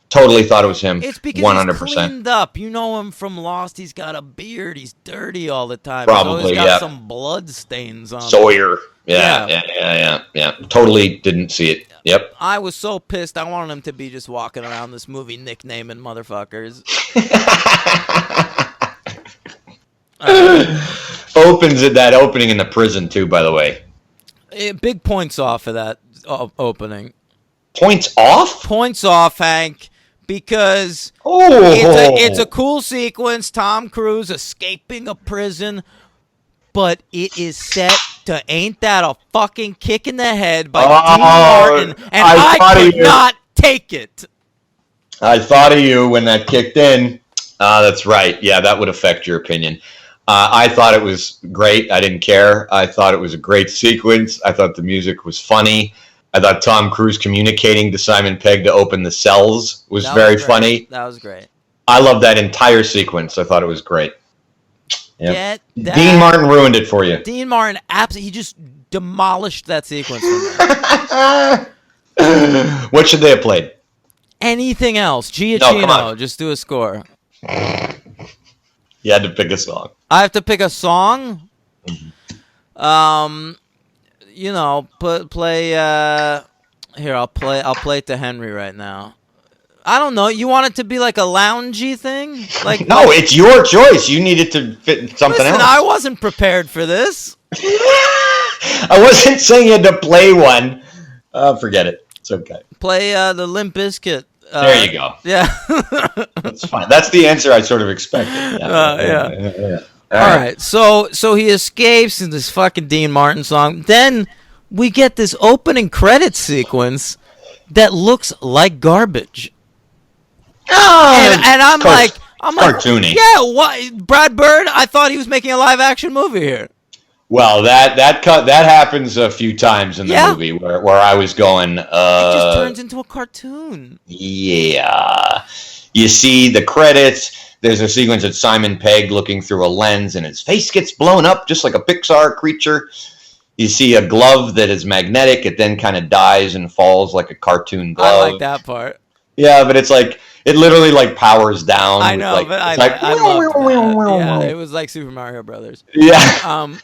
totally thought it was him. It's because 100%. he's cleaned up. You know him from Lost. He's got a beard. He's dirty all the time. Probably, he's got yeah. some blood stains on him. Sawyer. Yeah. Totally didn't see it. Yep. I was so pissed. I wanted him to be just walking around this movie nicknaming motherfuckers. Opens at that opening in the prison, too, by the way. Big points off of that opening. Points off? Points off, Hank, because Oh. it's a cool sequence. Tom Cruise escaping a prison, but it is set to Ain't That a Fucking Kick in the Head by Dean Martin, and I could not take it. I thought of you when that kicked in. That's right. Yeah, that would affect your opinion. I thought it was great. I didn't care. I thought it was a great sequence. I thought the music was funny. I thought Tom Cruise communicating to Simon Pegg to open the cells was very funny. That was great. I love that entire sequence. I thought it was great. Yep. Dean Martin ruined it for you. Dean Martin, he just demolished that sequence. What should they have played? Anything else? Giacchino, No, come on. just do a score. You had to pick a song. I have to pick a song? Mm-hmm. Play here, I'll play it to Henry right now. I don't know. You want it to be like a loungy thing? No, it's your choice. You needed to fit something else. I wasn't prepared for this. I wasn't saying you had to play one. Forget it. It's okay. Play the Limp Bizkit. There you go. Yeah. That's fine. That's the answer I sort of expected. Yeah. All right. So he escapes in this fucking Dean Martin song. Then we get this opening credits sequence that looks like garbage. And I'm like, cartoony. Yeah, what? Brad Bird? I thought he was making a live action movie here. Well, that happens a few times in the movie where I was going. It just turns into a cartoon. Yeah, you see the credits. There's a sequence of Simon Pegg looking through a lens, and his face gets blown up just like a Pixar creature. You see a glove that is magnetic. It then kind of dies and falls like a cartoon glove. I like that part. Yeah, but it's like it literally like powers down. I know, but I loved that. Yeah, it was like Super Mario Brothers. Yeah.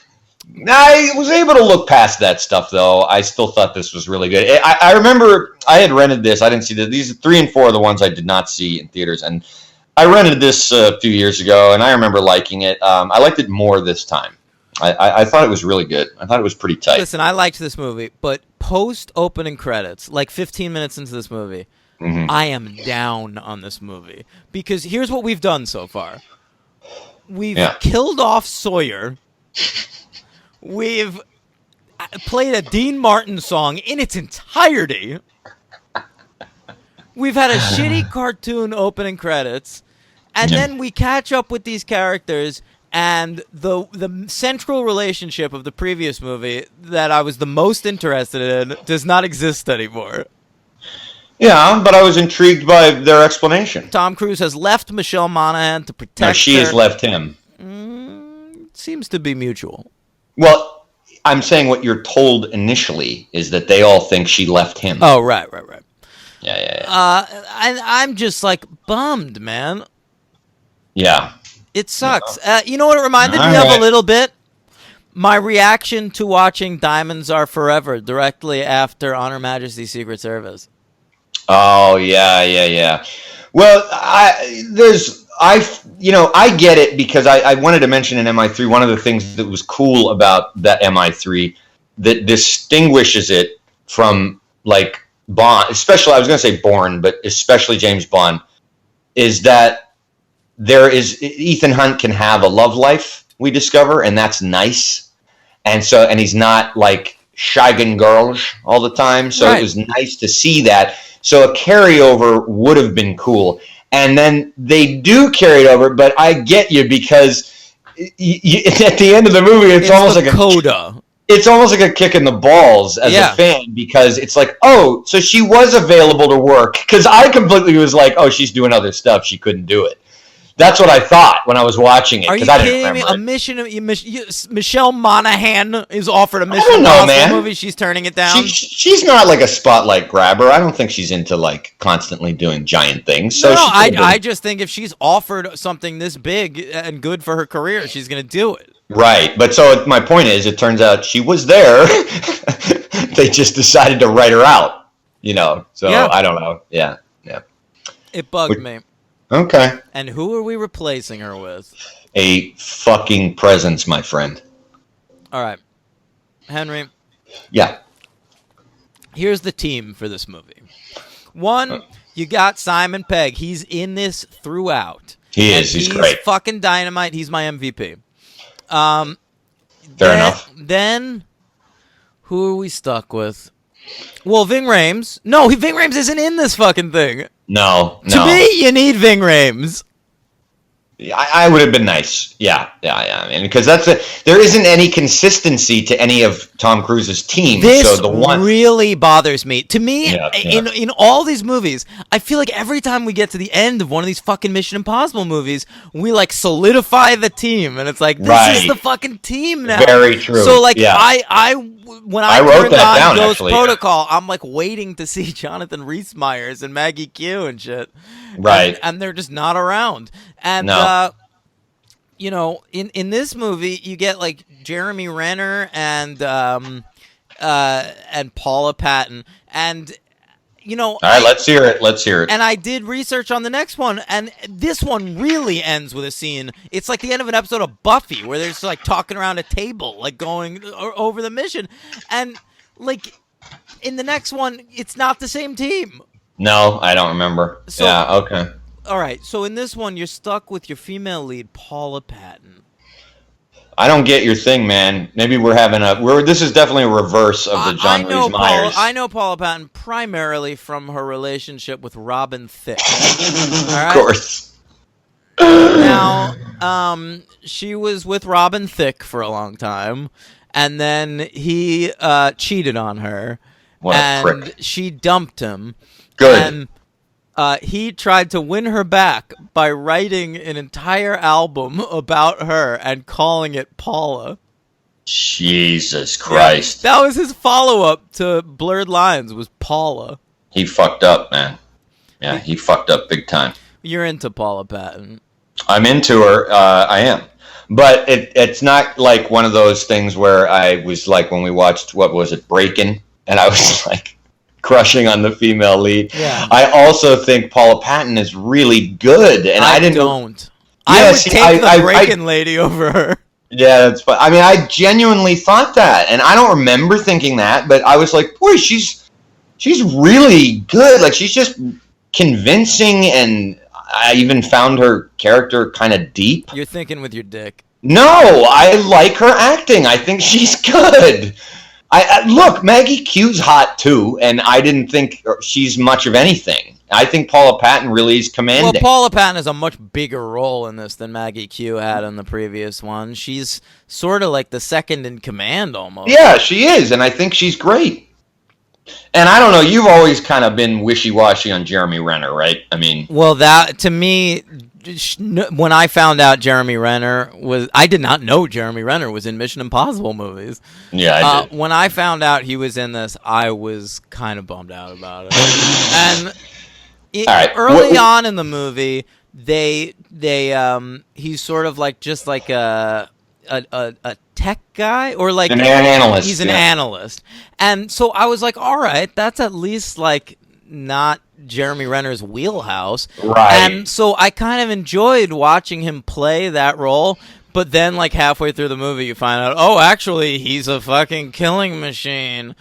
I was able to look past that stuff, though. I still thought this was really good. I remember I had rented this. I didn't see this. These 3 and 4 are the ones I did not see in theaters, and I rented this a few years ago, and I remember liking it. I liked it more this time. I thought it was really good. I thought it was pretty tight. Listen, I liked this movie, but post-opening credits, like 15 minutes into this movie, I am down on this movie. Because here's what we've done so far. We've killed off Sawyer. We've played a Dean Martin song in its entirety. We've had a shitty cartoon opening credits. And then we catch up with these characters, and the central relationship of the previous movie that I was the most interested in does not exist anymore. Yeah, but I was intrigued by their explanation. Tom Cruise has left Michelle Monaghan to protect her. No, she has left him. Seems to be mutual. Well, I'm saying what you're told initially is that they all think she left him. Oh, right. Yeah. I'm just like bummed, man. Yeah. It sucks. You know what it reminded me of a little bit? My reaction to watching Diamonds Are Forever directly after On Her Majesty's Secret Service. Oh, yeah. Well, I get it because I wanted to mention in MI3 one of the things that was cool about that MI3 that distinguishes it from like Bond, especially I was going to say Bourne, but especially James Bond, is that Ethan Hunt can have a love life, we discover, and that's nice. And he's not like shagging girls all the time. So It was nice to see that. So a carryover would have been cool. and then they do carry it over. But I get you because at the end of the movie, it's almost like coda. It's almost like a kick in the balls as a fan because it's like, oh, so she was available to work. Because I completely was like, oh, she's doing other stuff. She couldn't do it. That's what I thought when I was watching it. Are you I kidding didn't me? remember Michelle Monaghan is offered a Mission I don't know, Impossible man. movie. She's turning it down. She's not like a spotlight grabber. I don't think she's into like constantly doing giant things. So no, I just think if she's offered something this big and good for her career, she's going to do it. Right, but so my point is, it turns out she was there. They just decided to write her out, So I don't know. Yeah. It bugged me. Okay. And who are we replacing her with? A fucking presence, my friend. All right, Henry. Yeah. Here's the team for this movie. One, you got Simon Pegg. He's in this throughout. He is. He's great. Fucking dynamite. He's my MVP. Fair enough. Then, who are we stuck with? Well, Ving Rhames. No, Ving Rhames isn't in this fucking thing. No. To me, you need Ving Rhames. I would have been nice. Yeah. I mean, because there isn't any consistency to any of Tom Cruise's team. This so really bothers me. To me, Yeah. in all these movies, I feel like every time we get to the end of one of these fucking Mission Impossible movies, we like solidify the team, and it's like this is the fucking team now. Very true. So like yeah. when I wrote turned that on down, Ghost actually, Protocol, I'm like waiting to see Jonathan Rhys-Meyers and Maggie Q and shit. Right. And they're just not around. And No. in this movie, you get like Jeremy Renner and Paula Patton, and All right, let's hear it. And I did research on the next one, and this one really ends with a scene. It's like the end of an episode of Buffy, where they're just like talking around a table, like going over the mission, and like in the next one, it's not the same team. No, I don't remember. So, yeah, okay. All right, so in this one, you're stuck with your female lead, Paula Patton. I don't get your thing, man. Maybe this is definitely a reverse of the John Rhys-Meyers. I know Paula Patton primarily from her relationship with Robin Thicke. All right? Of course. Now, she was with Robin Thicke for a long time, and then he cheated on her, What a she dumped him. Good. And he tried to win her back by writing an entire album about her and calling it Paula. Jesus Christ. Yeah, that was his follow-up to Blurred Lines, was Paula. He fucked up, man. Yeah, he fucked up big time. You're into Paula Patton. I'm into her. I am. But it's not like one of those things where I was like when we watched, what was it, Breakin'? And I was like crushing on the female lead. Yeah. I also think Paula Patton is really good. And I don't. I would take the Breakin' lady over her. Yeah, that's fine. I mean, I genuinely thought that. And I don't remember thinking that, but I was like, boy, she's really good. Like, she's just convincing, and I even found her character kind of deep. You're thinking with your dick. No, I like her acting. I think she's good. Look, Maggie Q's hot too, and I didn't think she's much of anything. I think Paula Patton really is commanding. Well, Paula Patton has a much bigger role in this than Maggie Q had in the previous one. She's sort of like the second in command almost. Yeah, she is, and I think she's great. And I don't know, you've always kind of been wishy-washy on Jeremy Renner, right? I mean... Well, that, to me, when I found out Jeremy Renner was... I did not know Jeremy Renner was in Mission Impossible movies. Yeah, I did. When I found out he was in this, I was kind of bummed out about it. And early on in the movie, he's sort of like just like a tech guy, or like an analyst. He's an analyst, and so I was like, all right, that's at least like not Jeremy Renner's wheelhouse, right? And so I kind of enjoyed watching him play that role. But then, like, halfway through the movie, you find out, oh, actually, he's a fucking killing machine.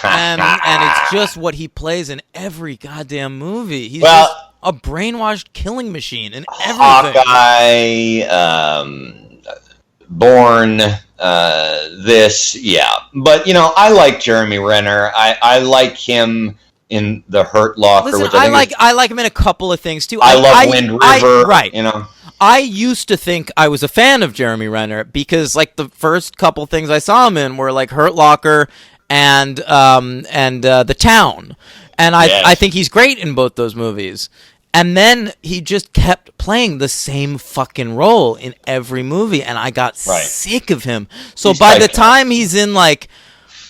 and it's just what he plays in every goddamn movie. He's just a brainwashed killing machine in everything. Hawkeye, Bourne, this, yeah. But, I like Jeremy Renner. I like him in the Hurt Locker. Listen, which I like him in a couple of things too. I love Wind River. Right. You know. I used to think I was a fan of Jeremy Renner because like the first couple things I saw him in were like Hurt Locker and The Town, and I think he's great in both those movies. And then he just kept playing the same fucking role in every movie, and I got sick of him. So he's by the time he's in like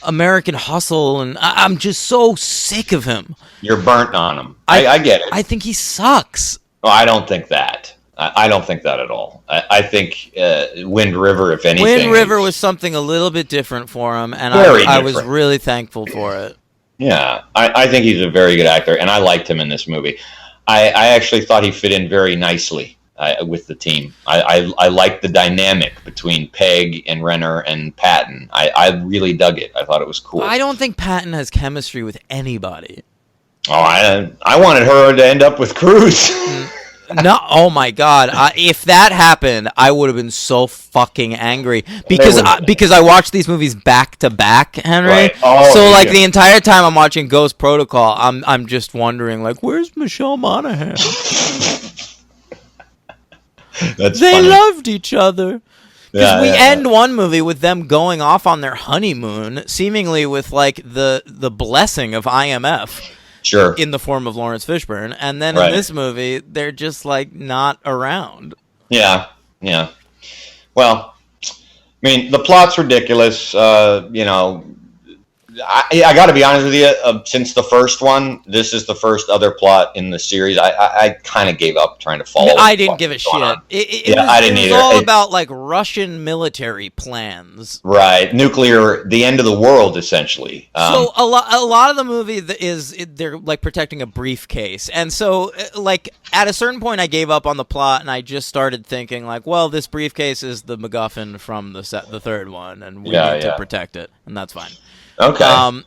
American Hustle, and I'm just so sick of him. You're burnt on him. I get it. I think he sucks. Oh, I don't think that. I don't think that at all. I think Wind River, if anything. Wind River was something a little bit different for him, and I was really thankful for it. Yeah, I think he's a very good actor, and I liked him in this movie. I actually thought he fit in very nicely with the team. I liked the dynamic between Pegg and Renner and Patton. I really dug it. I thought it was cool. I don't think Patton has chemistry with anybody. Oh, I wanted her to end up with Cruise. No, oh my God! If that happened, I would have been so fucking angry because I watched these movies back to back, Henry. Right. Oh, so like the entire time I'm watching Ghost Protocol, I'm just wondering like, where's Michelle Monaghan? That's they funny. loved each other. Because we end yeah. one movie with them going off on their honeymoon, seemingly with like the blessing of IMF. Sure. In the form of Lawrence Fishburne, and then in this movie, they're just like not around. Yeah. Well, I mean, the plot's ridiculous. I got to be honest with you. Since the first one, this is the first other plot in the series. I kind of gave up trying to follow. I didn't give a shit. I didn't either. It was all about like Russian military plans. Right, nuclear, the end of the world, essentially. So a lot of the movie they're like protecting a briefcase, and so like at a certain point, I gave up on the plot, and I just started thinking like, well, this briefcase is the MacGuffin from the third one, and we need to protect it, and that's fine. Okay.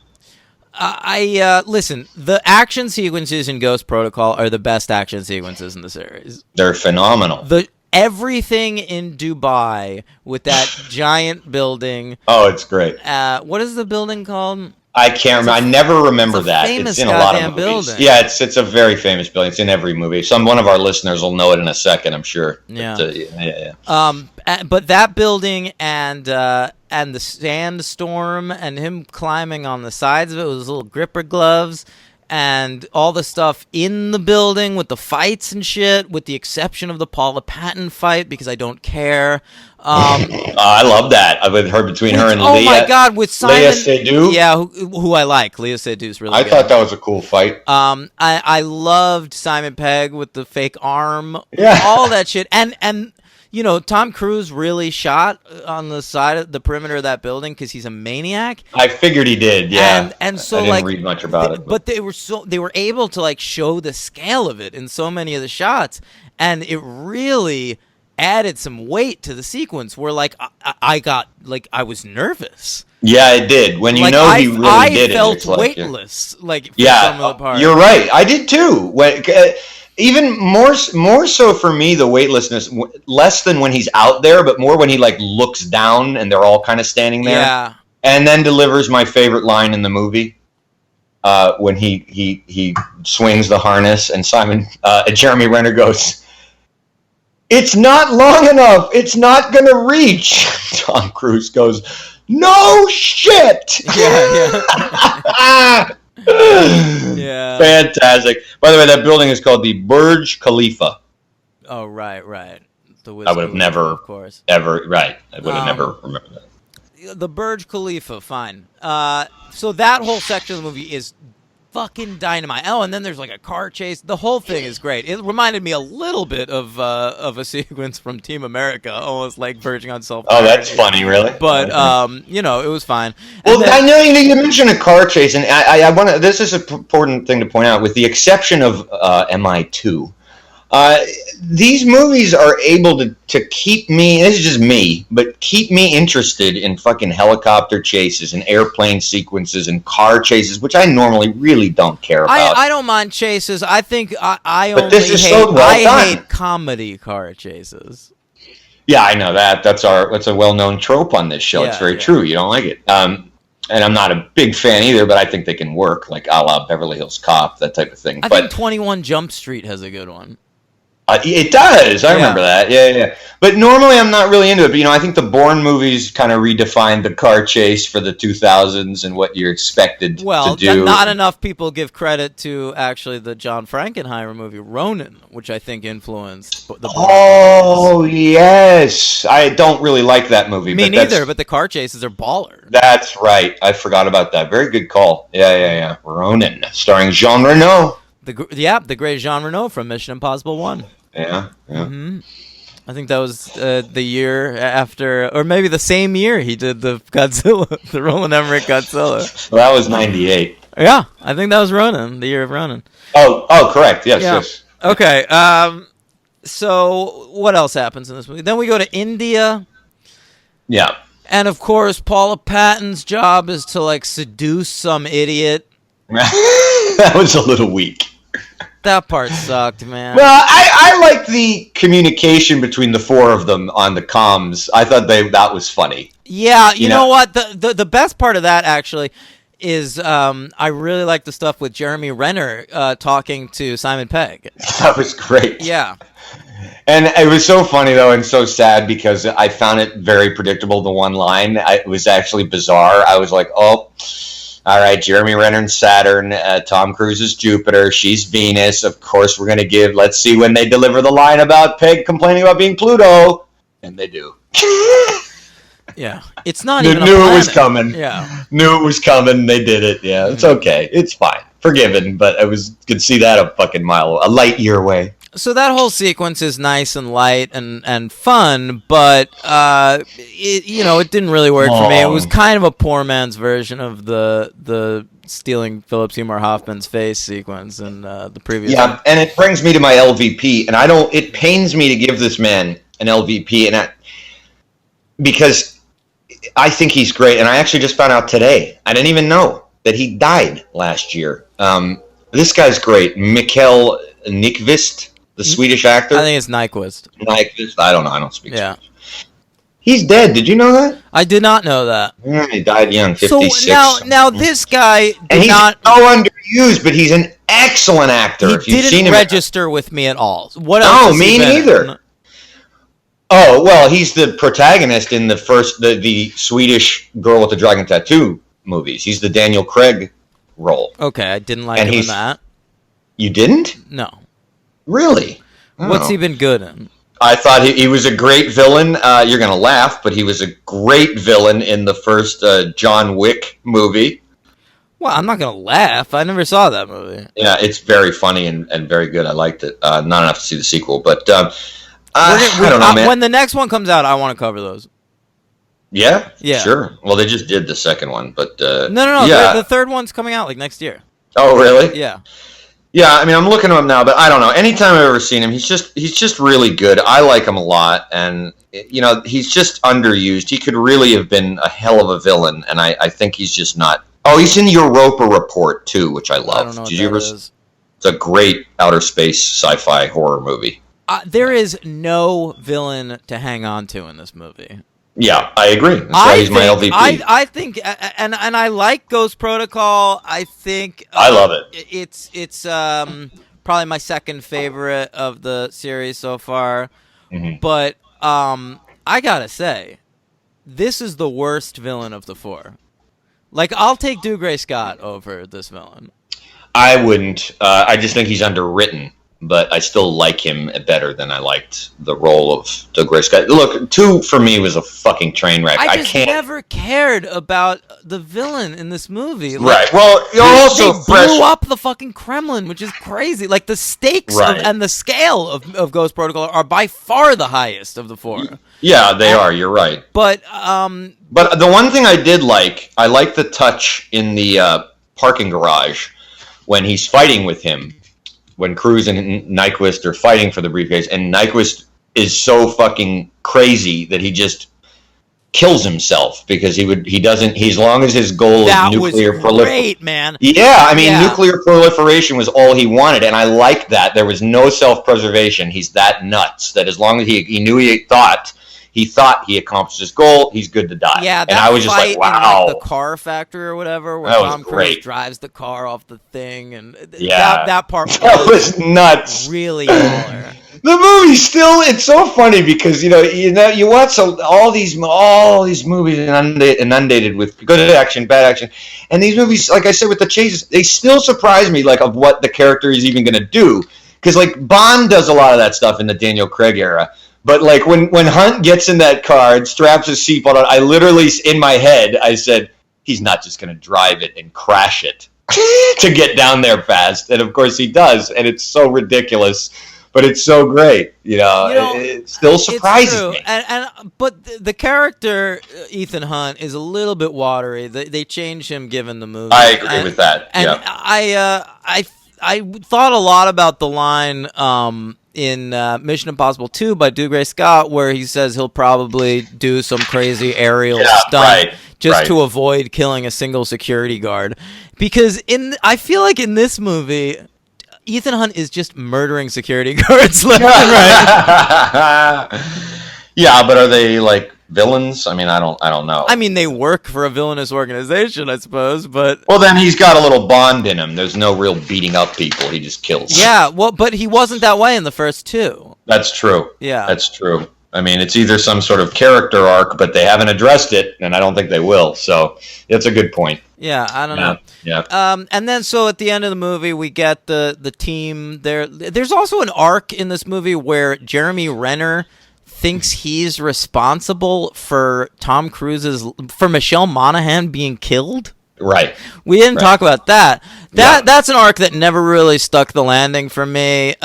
Listen, the action sequences in Ghost Protocol are the best action sequences in the series. They're phenomenal. Everything in Dubai with that giant building. Oh, it's great. What is the building called? I can't remember. I never remember that. It's in a lot of movies. Building. Yeah, it's a very famous building. It's in every movie. One of our listeners will know it in a second, I'm sure. Yeah. Yeah. But that building and the sandstorm and him climbing on the sides of it with his little gripper gloves and all the stuff in the building with the fights and shit, with the exception of the Paula Patton fight because I don't care. I love that. I've heard between her and Leah. Oh my God, with Simon, Léa Seydoux. Yeah, who I like. Léa Seydoux really. I thought that was a cool fight. I loved Simon Pegg with the fake arm. Yeah, all that shit, and you know, Tom Cruise really shot on the side of the perimeter of that building because he's a maniac. I figured he did, yeah. And so I didn't like read much about it, but they were able to like show the scale of it in so many of the shots, and it really added some weight to the sequence where like I was nervous. Yeah, it did. When he really did it. I felt weightless. Like yeah, some of the parts. You're right. I did too. Even more so for me, the weightlessness, less than when he's out there, but more when he like looks down and they're all kind of standing there. Yeah. And then delivers my favorite line in the movie when he swings the harness and Jeremy Renner goes, "It's not long enough. It's not going to reach." Tom Cruise goes, "No shit." Yeah. Yeah. Fantastic. By the way, that building is called the Burj Khalifa. Oh, right. I would have never, of course, ever. Right, I would have never remembered that. The Burj Khalifa, fine. So that whole section of the movie is fucking dynamite. Oh, and then there's like a car chase. The whole thing is great. It reminded me a little bit of a sequence from Team America, almost like verging on self. Oh, that's funny, really. But it was fine. Well, I know you mentioned a car chase, and I want to. This is an important thing to point out. With the exception of MI2, these movies are able to keep me. This is just me, but keep me interested in fucking helicopter chases and airplane sequences and car chases, which I normally really don't care about. I don't mind chases. I think I hate comedy car chases. Yeah, I know that. That's a well-known trope on this show. It's very true. You don't like it. And I'm not a big fan either, but I think they can work, like a la Beverly Hills Cop, that type of thing. I think 21 Jump Street has a good one. It does. I remember that. Yeah. But normally I'm not really into it. But, I think the Bourne movies kind of redefined the car chase for the 2000s and what you're expected to do. Not enough people give credit to actually the John Frankenheimer movie, Ronin, which I think influenced the Bourne movies. Yes. I don't really like that movie. Me neither, but the car chases are baller. That's right. I forgot about that. Very good call. Yeah. Ronin, starring Jean Reno. The great Jean Reno from Mission Impossible 1. Yeah. Mm-hmm. I think that was the year after, or maybe the same year he did the Godzilla, the Roland Emmerich Godzilla. Well, that was 98. Yeah, I think that was Ronin, the year of Ronin. Oh, correct. Yes. Okay. So what else happens in this movie? Then we go to India. Yeah. And of course, Paula Patton's job is to seduce some idiot. That was a little weak. That part sucked, man. Well, I liked the communication between the four of them on the comms. I thought that was funny. Yeah, you know what? The best part of that actually is I really like the stuff with Jeremy Renner talking to Simon Pegg. That was great. Yeah. And it was so funny, though, and so sad because I found it very predictable, the one line. It was actually bizarre. I was like, oh... All right, Jeremy Renner's Saturn, Tom Cruise is Jupiter, she's Venus. Of course, we're going to let's see when they deliver the line about Peg complaining about being Pluto. And they do. Yeah, it's not even a Knew planet. It was coming. Yeah. Knew it was coming, they did it. Yeah, it's okay. It's fine. Forgiven, but could see that a fucking a light year away. So that whole sequence is nice and light and fun, but it didn't really work for me. It was kind of a poor man's version of the stealing Philip Seymour Hoffman's face sequence in the previous. Yeah, one. And it brings me to my LVP, and it pains me to give this man an LVP, because I think he's great, and I actually just found out today. I didn't even know that he died last year. This guy's great, Mikael Nyqvist. The Swedish actor? I think it's Nyquist. Nyquist? I don't know. I don't speak Swedish. He's dead. Did you know that? I did not know that. Yeah, he died young, 56. So now this guy did he's not... so underused, but he's an excellent actor. He didn't register with me at all. What else? No, me neither. Oh, well, he's the protagonist in the Swedish Girl with the Dragon Tattoo movies. He's the Daniel Craig role. Okay, I didn't like him in that. You didn't? No. Really? What's he been good in? I thought he was a great villain. You're going to laugh, but he was a great villain in the first John Wick movie. Well, I'm not going to laugh. I never saw that movie. Yeah, it's very funny and very good. I liked it. Not enough to see the sequel, but I don't know, man. When the next one comes out, I want to cover those. Yeah? Yeah. Sure. Well, they just did the second one, but... No. Yeah. The third one's coming out next year. Oh, really? Yeah. Yeah, I mean, I'm looking at him now, but I don't know. Anytime I've ever seen him, he's just really good. I like him a lot, and he's just underused. He could really have been a hell of a villain, and I think he's just not. Oh, he's in the Europa Report too, which I love. I don't know what that is. It's a great outer space sci-fi horror movie. There is no villain to hang on to in this movie. Yeah, I agree. That's why he's my LVP. I think, and I like Ghost Protocol. I think I love it. It's probably my second favorite of the series so far. Mm-hmm. But I gotta say, this is the worst villain of the four. I'll take Dougray Scott over this villain. I wouldn't. I just think he's underwritten. But I still like him better than I liked the role of Dougray Scott. Look, 2 for me was a fucking train wreck. I never cared about the villain in this movie. Right. Well, you're also they blew up the fucking Kremlin, which is crazy. The stakes and the scale of Ghost Protocol are by far the highest of the 4. Yeah, they are. You're right. But the one thing I did I liked the touch in the parking garage when he's fighting with him. When Cruise and Nyquist are fighting for the briefcase, and Nyquist is so fucking crazy that he just kills himself because he doesn't. As long as his goal is nuclear proliferation. Great, man. Yeah, I mean, nuclear proliferation was all he wanted, and I liked that. There was no self-preservation. He's that nuts that as long as he knew he thought He thought he accomplished his goal. He's good to die. Yeah, that and I was just fight like, wow. in, like, the car factory or whatever, where That was Tom Cruise great. drives the car off the thing, and Yeah. that part That was nuts. really baller. The movie still—it's so funny because you watch all these movies inundated with good action, bad action, and these movies, like I said, with the chases, they still surprise me, like, of what the character is even going to do. Because, like, Bond does a lot of that stuff in the Daniel Craig era, but, like, when Hunt gets in that car and straps his seatbelt on, I literally, in my head, I said, he's not just going to drive it and crash it to get down there fast, and of course he does, and it's so ridiculous. But it's so great, it still surprises me. But the character Ethan Hunt is a little bit watery. They changed him given the movie. I agree with that. And I thought a lot about the line in Mission Impossible 2 by Dougray Scott, where he says he'll probably do some crazy aerial stunt to avoid killing a single security guard. Because I feel like in this movie, Ethan Hunt is just murdering security guards left and right. Yeah, but are they like villains? I mean, I don't know. I mean, they work for a villainous organization, I suppose, but... Well, then he's got a little Bond in him. There's no real beating up people. He just kills. Yeah, well, but he wasn't that way in the first two. That's true. Yeah. That's true. I mean, it's either some sort of character arc, but they haven't addressed it, and I don't think they will. So that's a good point. Yeah, I don't know. Yeah. And then so at the end of the movie, we get the team there. There's also an arc in this movie where Jeremy Renner thinks he's responsible for Michelle Monaghan being killed. Right. We didn't talk about that. That's an arc that never really stuck the landing for me.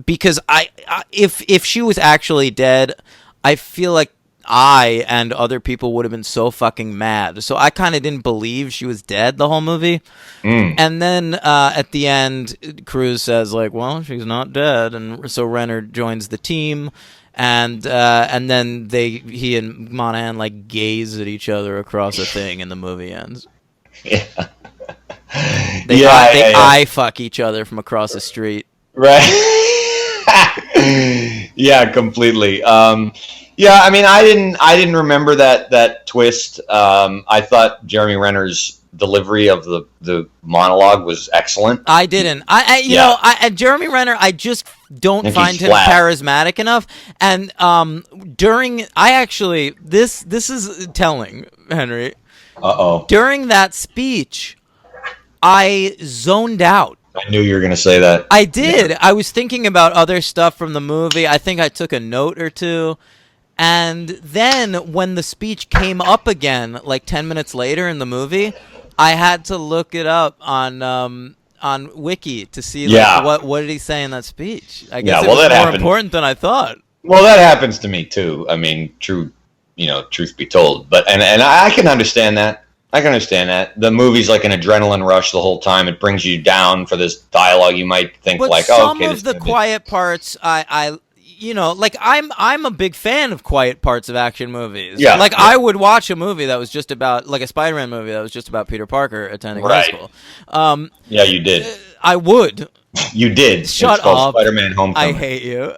Because if she was actually dead, I feel like I and other people would have been so fucking mad. So I kind of didn't believe she was dead the whole movie. And then at the end, Cruise says, like, well, she's not dead. And so Renner joins the team. And then he and Monaghan, like, gaze at each other across a thing, and the movie ends. Yeah. They eye fuck each other from across the street. Right. Yeah, completely. Yeah, I mean, I didn't remember that twist. I thought Jeremy Renner's delivery of the monologue was excellent. I didn't. Jeremy Renner, I just don't find him charismatic enough. And this is telling, Henry. Uh-oh. During that speech, I zoned out. I knew you were going to say that. I did. Yeah. I was thinking about other stuff from the movie. I think I took a note or two. And then when the speech came up again, like 10 minutes later in the movie, I had to look it up on Wiki to see what did he say in that speech. I guess it was more important than I thought. Well, that happens to me too. I mean, truth be told. But and I can understand that. The movie's like an adrenaline rush the whole time. It brings you down for this dialogue. You might think but like, some of the quiet parts, I'm a big fan of quiet parts of action movies. Yeah. Like I would watch a movie that was just about, like a Spider-Man movie that was just about Peter Parker attending high school. Yeah, you did. I would. You did. Shut it's called up. Spider-Man Homecoming. I hate you.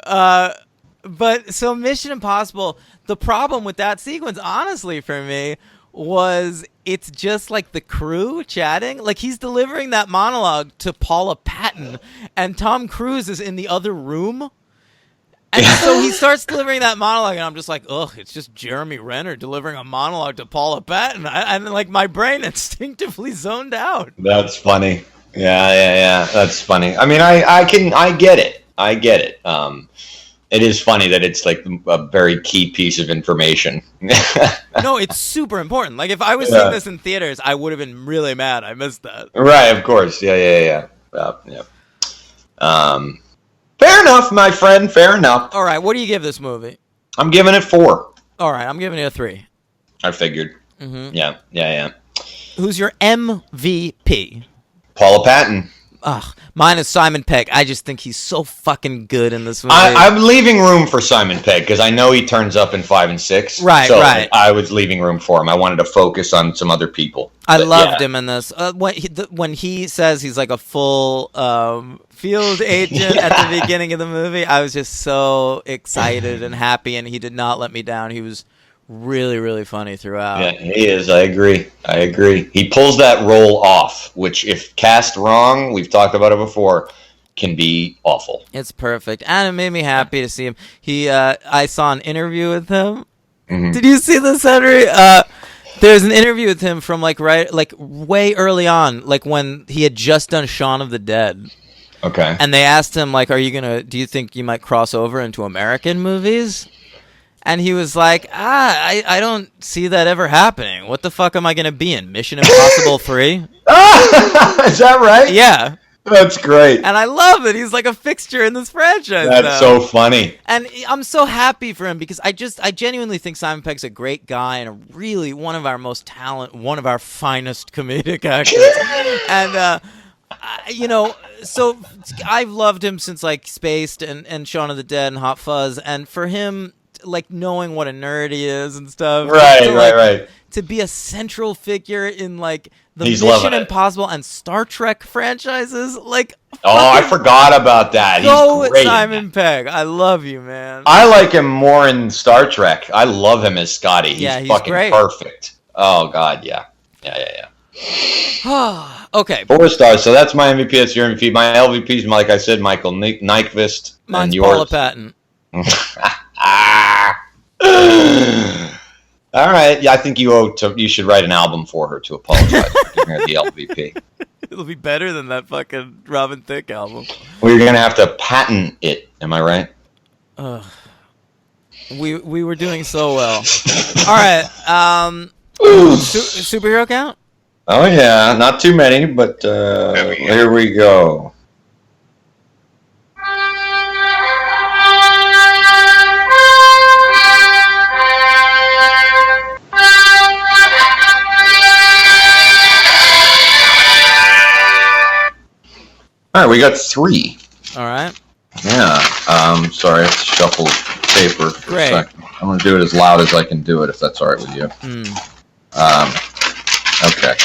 But so Mission Impossible, the problem with that sequence, honestly, for me, was it's just like the crew chatting. Like he's delivering that monologue to Paula Patton, and Tom Cruise is in the other room. And so he starts delivering that monologue, and I'm just like, ugh, it's just Jeremy Renner delivering a monologue to Paula Patton. And like my brain instinctively zoned out. That's funny. Yeah. That's funny. I mean, I get it. It is funny that it's like a very key piece of information. No, it's super important. Like if I was seeing this in theaters, I would have been really mad. I missed that. Right, of course. Yeah. Fair enough, my friend. Fair enough. All right, what do you give this movie? I'm giving it 4. All right, I'm giving it a 3. I figured. Mm-hmm. Yeah. Who's your MVP? Paula Patton. Mine is Simon Pegg. I just think he's so fucking good in this movie. I'm leaving room for Simon Pegg because I know he turns up in 5 and 6. Right, so right. I was leaving room for him. I wanted to focus on some other people. I loved him in this. When he says he's like a full field agent at the beginning of the movie, I was just so excited and happy, and he did not let me down. He was really, really funny throughout. Yeah, he is. I agree. He pulls that role off, which, if cast wrong, we've talked about it before, can be awful. It's perfect, and it made me happy to see him. I saw an interview with him. Mm-hmm. Did you see this, Henry? There's an interview with him from way early on, like when he had just done Shaun of the Dead. Okay. And they asked him, like, do you think you might cross over into American movies? And he was like, I don't see that ever happening. What the fuck am I going to be in? Mission Impossible 3? Is that right? Yeah. That's great. And I love it. He's like a fixture in this franchise. That's so funny. And I'm so happy for him because I genuinely think Simon Pegg's a great guy and really one of our finest comedic actors. And, so I've loved him since like Spaced and Shaun of the Dead and Hot Fuzz. And for him, like knowing what a nerd he is and stuff. Right. To be a central figure in like the He's Mission Impossible and Star Trek franchises, like. I forgot about that. Go He's with great. Simon Pegg. I love you, man. I like him more in Star Trek. I love him as Scotty. He's fucking great. Perfect. Oh God, yeah. Okay. 4 stars. So that's my MVP. That's your MVP. My LVPs, like I said, Michael Nyqvist. Mine's and yours. Paula Patton. All right. Yeah, I think you should write an album for her to apologize for giving her the LVP. It'll be better than that fucking Robin Thicke album. We're gonna have to patent it. Am I right? We were doing so well. All right. Superhero count? Oh yeah, not too many, but here we go. All right, we got 3. All right. Yeah. Sorry, I have to shuffle paper for Great. a second. I'm going to do it as loud as I can do it, if that's all right with you. Okay.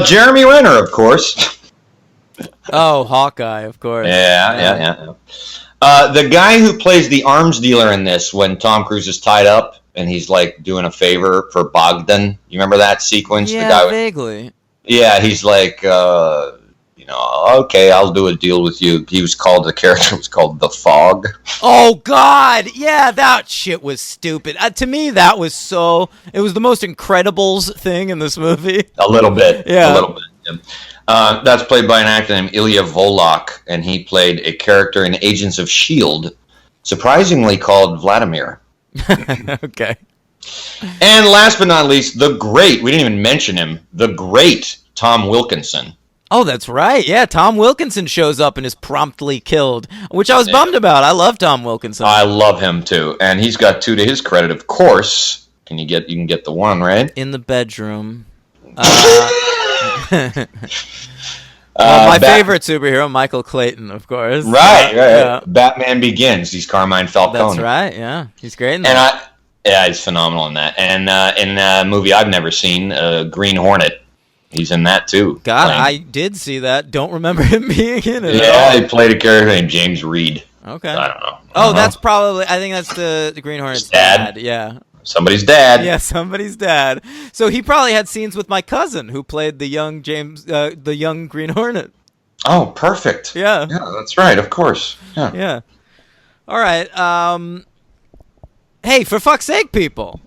Jeremy Renner, of course. Oh, Hawkeye, of course. Yeah. The guy who plays the arms dealer in this when Tom Cruise is tied up and he's like doing a favor for Bogdan. You remember that sequence? Yeah, the guy vaguely. Yeah, he's like, okay, I'll do a deal with you. The character was called The Fog. Oh, God. Yeah, that shit was stupid. To me, it was the most Incredibles thing in this movie. A little bit. Yeah. A little bit. Yeah. That's played by an actor named Ilya Volok, and he played a character in Agents of S.H.I.E.L.D., surprisingly called Vladimir. Okay. And last but not least, we didn't even mention him, the great Tom Wilkinson. Oh, that's right. Yeah, Tom Wilkinson shows up and is promptly killed, which I was bummed about. I love Tom Wilkinson. I love him too, and he's got 2 to his credit, of course. You can get the 1, right? In the bedroom. My favorite superhero, Michael Clayton, of course. Right. Yeah. Batman Begins. He's Carmine Falcone. That's right. Yeah, he's great in that. He's phenomenal in that. And in a movie I've never seen, Green Hornet. He's in that too. God, I did see that. Don't remember him being in it. Yeah, he played a character named James Reed. Okay. I don't know. That's probably. I think that's the Green Hornet's dad. Yeah. Somebody's dad. Yeah, somebody's dad. So he probably had scenes with my cousin who played the young the young Green Hornet. Oh, perfect. Yeah. Yeah, that's right. Of course. Yeah. Yeah. All right. Hey, for fuck's sake, people.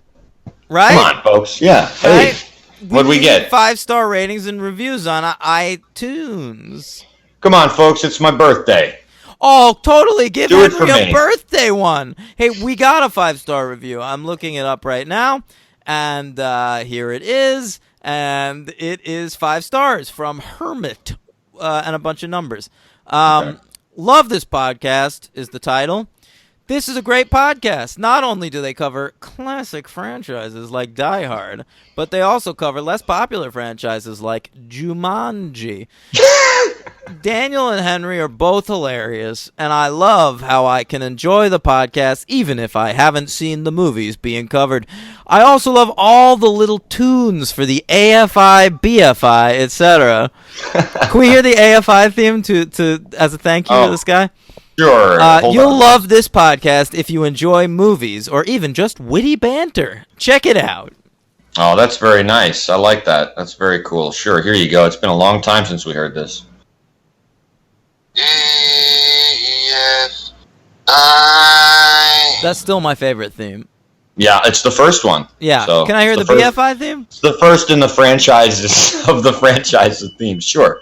Right? Come on, folks. Yeah. Right? Hey. What'd we get? 5-star ratings and reviews on iTunes. Come on, folks. It's my birthday. Oh, totally. Give Do it for Henry a me. birthday one. Hey, we got a 5-star review. I'm looking it up right now. And here it is. And it is 5 stars from Hermit and a bunch of numbers. Okay. Love this podcast is the title. This is a great podcast. Not only do they cover classic franchises like Die Hard, but they also cover less popular franchises like Jumanji. Daniel and Henry are both hilarious, and I love how I can enjoy the podcast even if I haven't seen the movies being covered. I also love all the little tunes for the AFI, BFI, etc. Can we hear the AFI theme to as a thank you to this guy? Sure. You'll love this podcast if you enjoy movies or even just witty banter. Check it out. Oh, that's very nice. I like that. That's very cool. Sure, here you go. It's been a long time since we heard this. Yes, That's still my favorite theme. Yeah, it's the first one. Yeah. So, Can I hear the first, BFI theme? It's the first in the franchises of the franchises themes. Sure.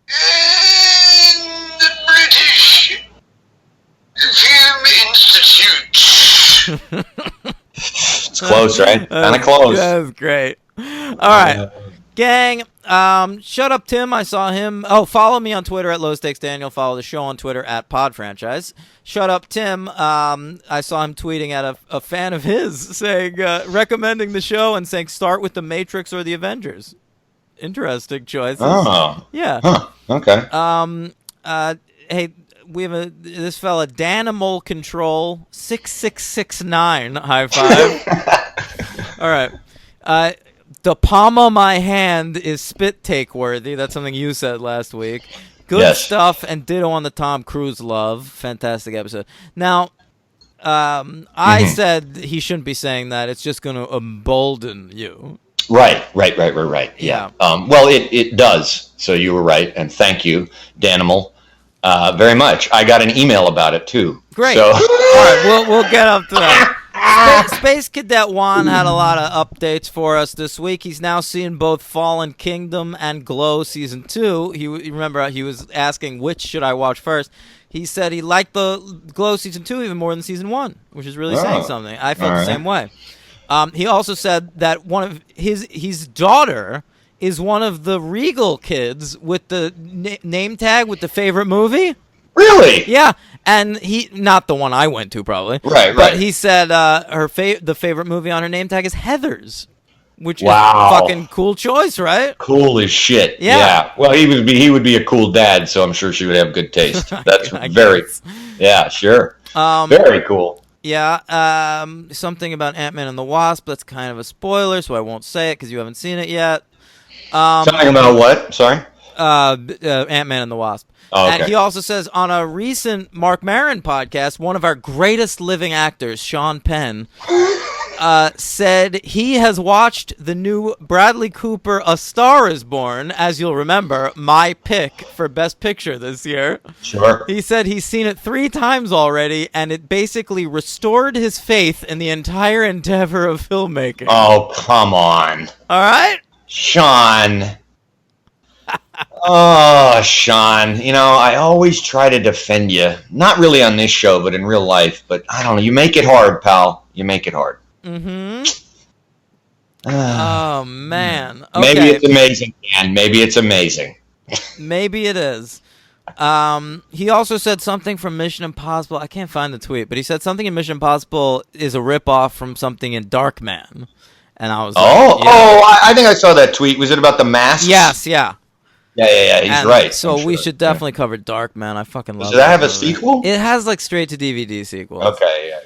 And the British Film Institute. It's close, right? Kind of close. That's great. All right. Gang, shut up, Tim. I saw him. Oh, follow me on Twitter at Low Stakes Daniel. Follow the show on Twitter at Pod Franchise. Shut up, Tim. I saw him tweeting at a fan of his saying, recommending the show and saying, start with The Matrix or The Avengers. Interesting choices. Oh. Yeah. Huh. Okay. Hey, we have this fella, Danimal Control 6669. High five. All right. The palm of my hand is spit take worthy. That's something you said last week. Good stuff, and ditto on the Tom Cruise love. Fantastic episode. Now, I said he shouldn't be saying that. It's just going to embolden you. Right. Yeah. Well, it does. So you were right, and thank you, Danimal, very much. I got an email about it too. Great. So. All right, we'll get up to that. Space Cadet Juan had a lot of updates for us this week. He's now seen both Fallen Kingdom and Glow Season 2. Remember, he was asking which should I watch first. He said he liked the Glow Season 2 even more than Season 1, which is really saying something. I felt the same way. He also said that one of his daughter is one of the Regal kids with the name tag with the favorite movie. Really? Yeah, and he not the one I went to probably. Right. But he said the favorite movie on her name tag is Heathers, which is a fucking cool choice, right? Cool as shit. Yeah. Well, he would be a cool dad, so I'm sure she would have good taste. That's yeah, sure. Very cool. Yeah. Something about Ant-Man and the Wasp. That's kind of a spoiler, so I won't say it because you haven't seen it yet. Talking about what? Sorry. Ant-Man and the Wasp. Oh, okay. And he also says on a recent Mark Maron podcast, one of our greatest living actors, Sean Penn, said he has watched the new Bradley Cooper A Star Is Born, as you'll remember, my pick for Best Picture this year. Sure. He said he's seen it 3 times already, and it basically restored his faith in the entire endeavor of filmmaking. Oh, come on. All right? Sean. Oh, Sean. You know, I always try to defend you. Not really on this show, but in real life. But I don't know. You make it hard, pal. You make it hard. Mm-hmm. Oh, man. Okay. Maybe it's amazing, man. Maybe it's amazing. Maybe it is. He also said something from Mission Impossible. I can't find the tweet, but he said something in Mission Impossible is a ripoff from something in Darkman. And I was I think I saw that tweet. Was it about the masks? Yes, yeah. Yeah, he's right. So we should definitely cover Darkman. I fucking love it. Does that have a sequel? It has like straight to DVD sequels. Okay, yeah.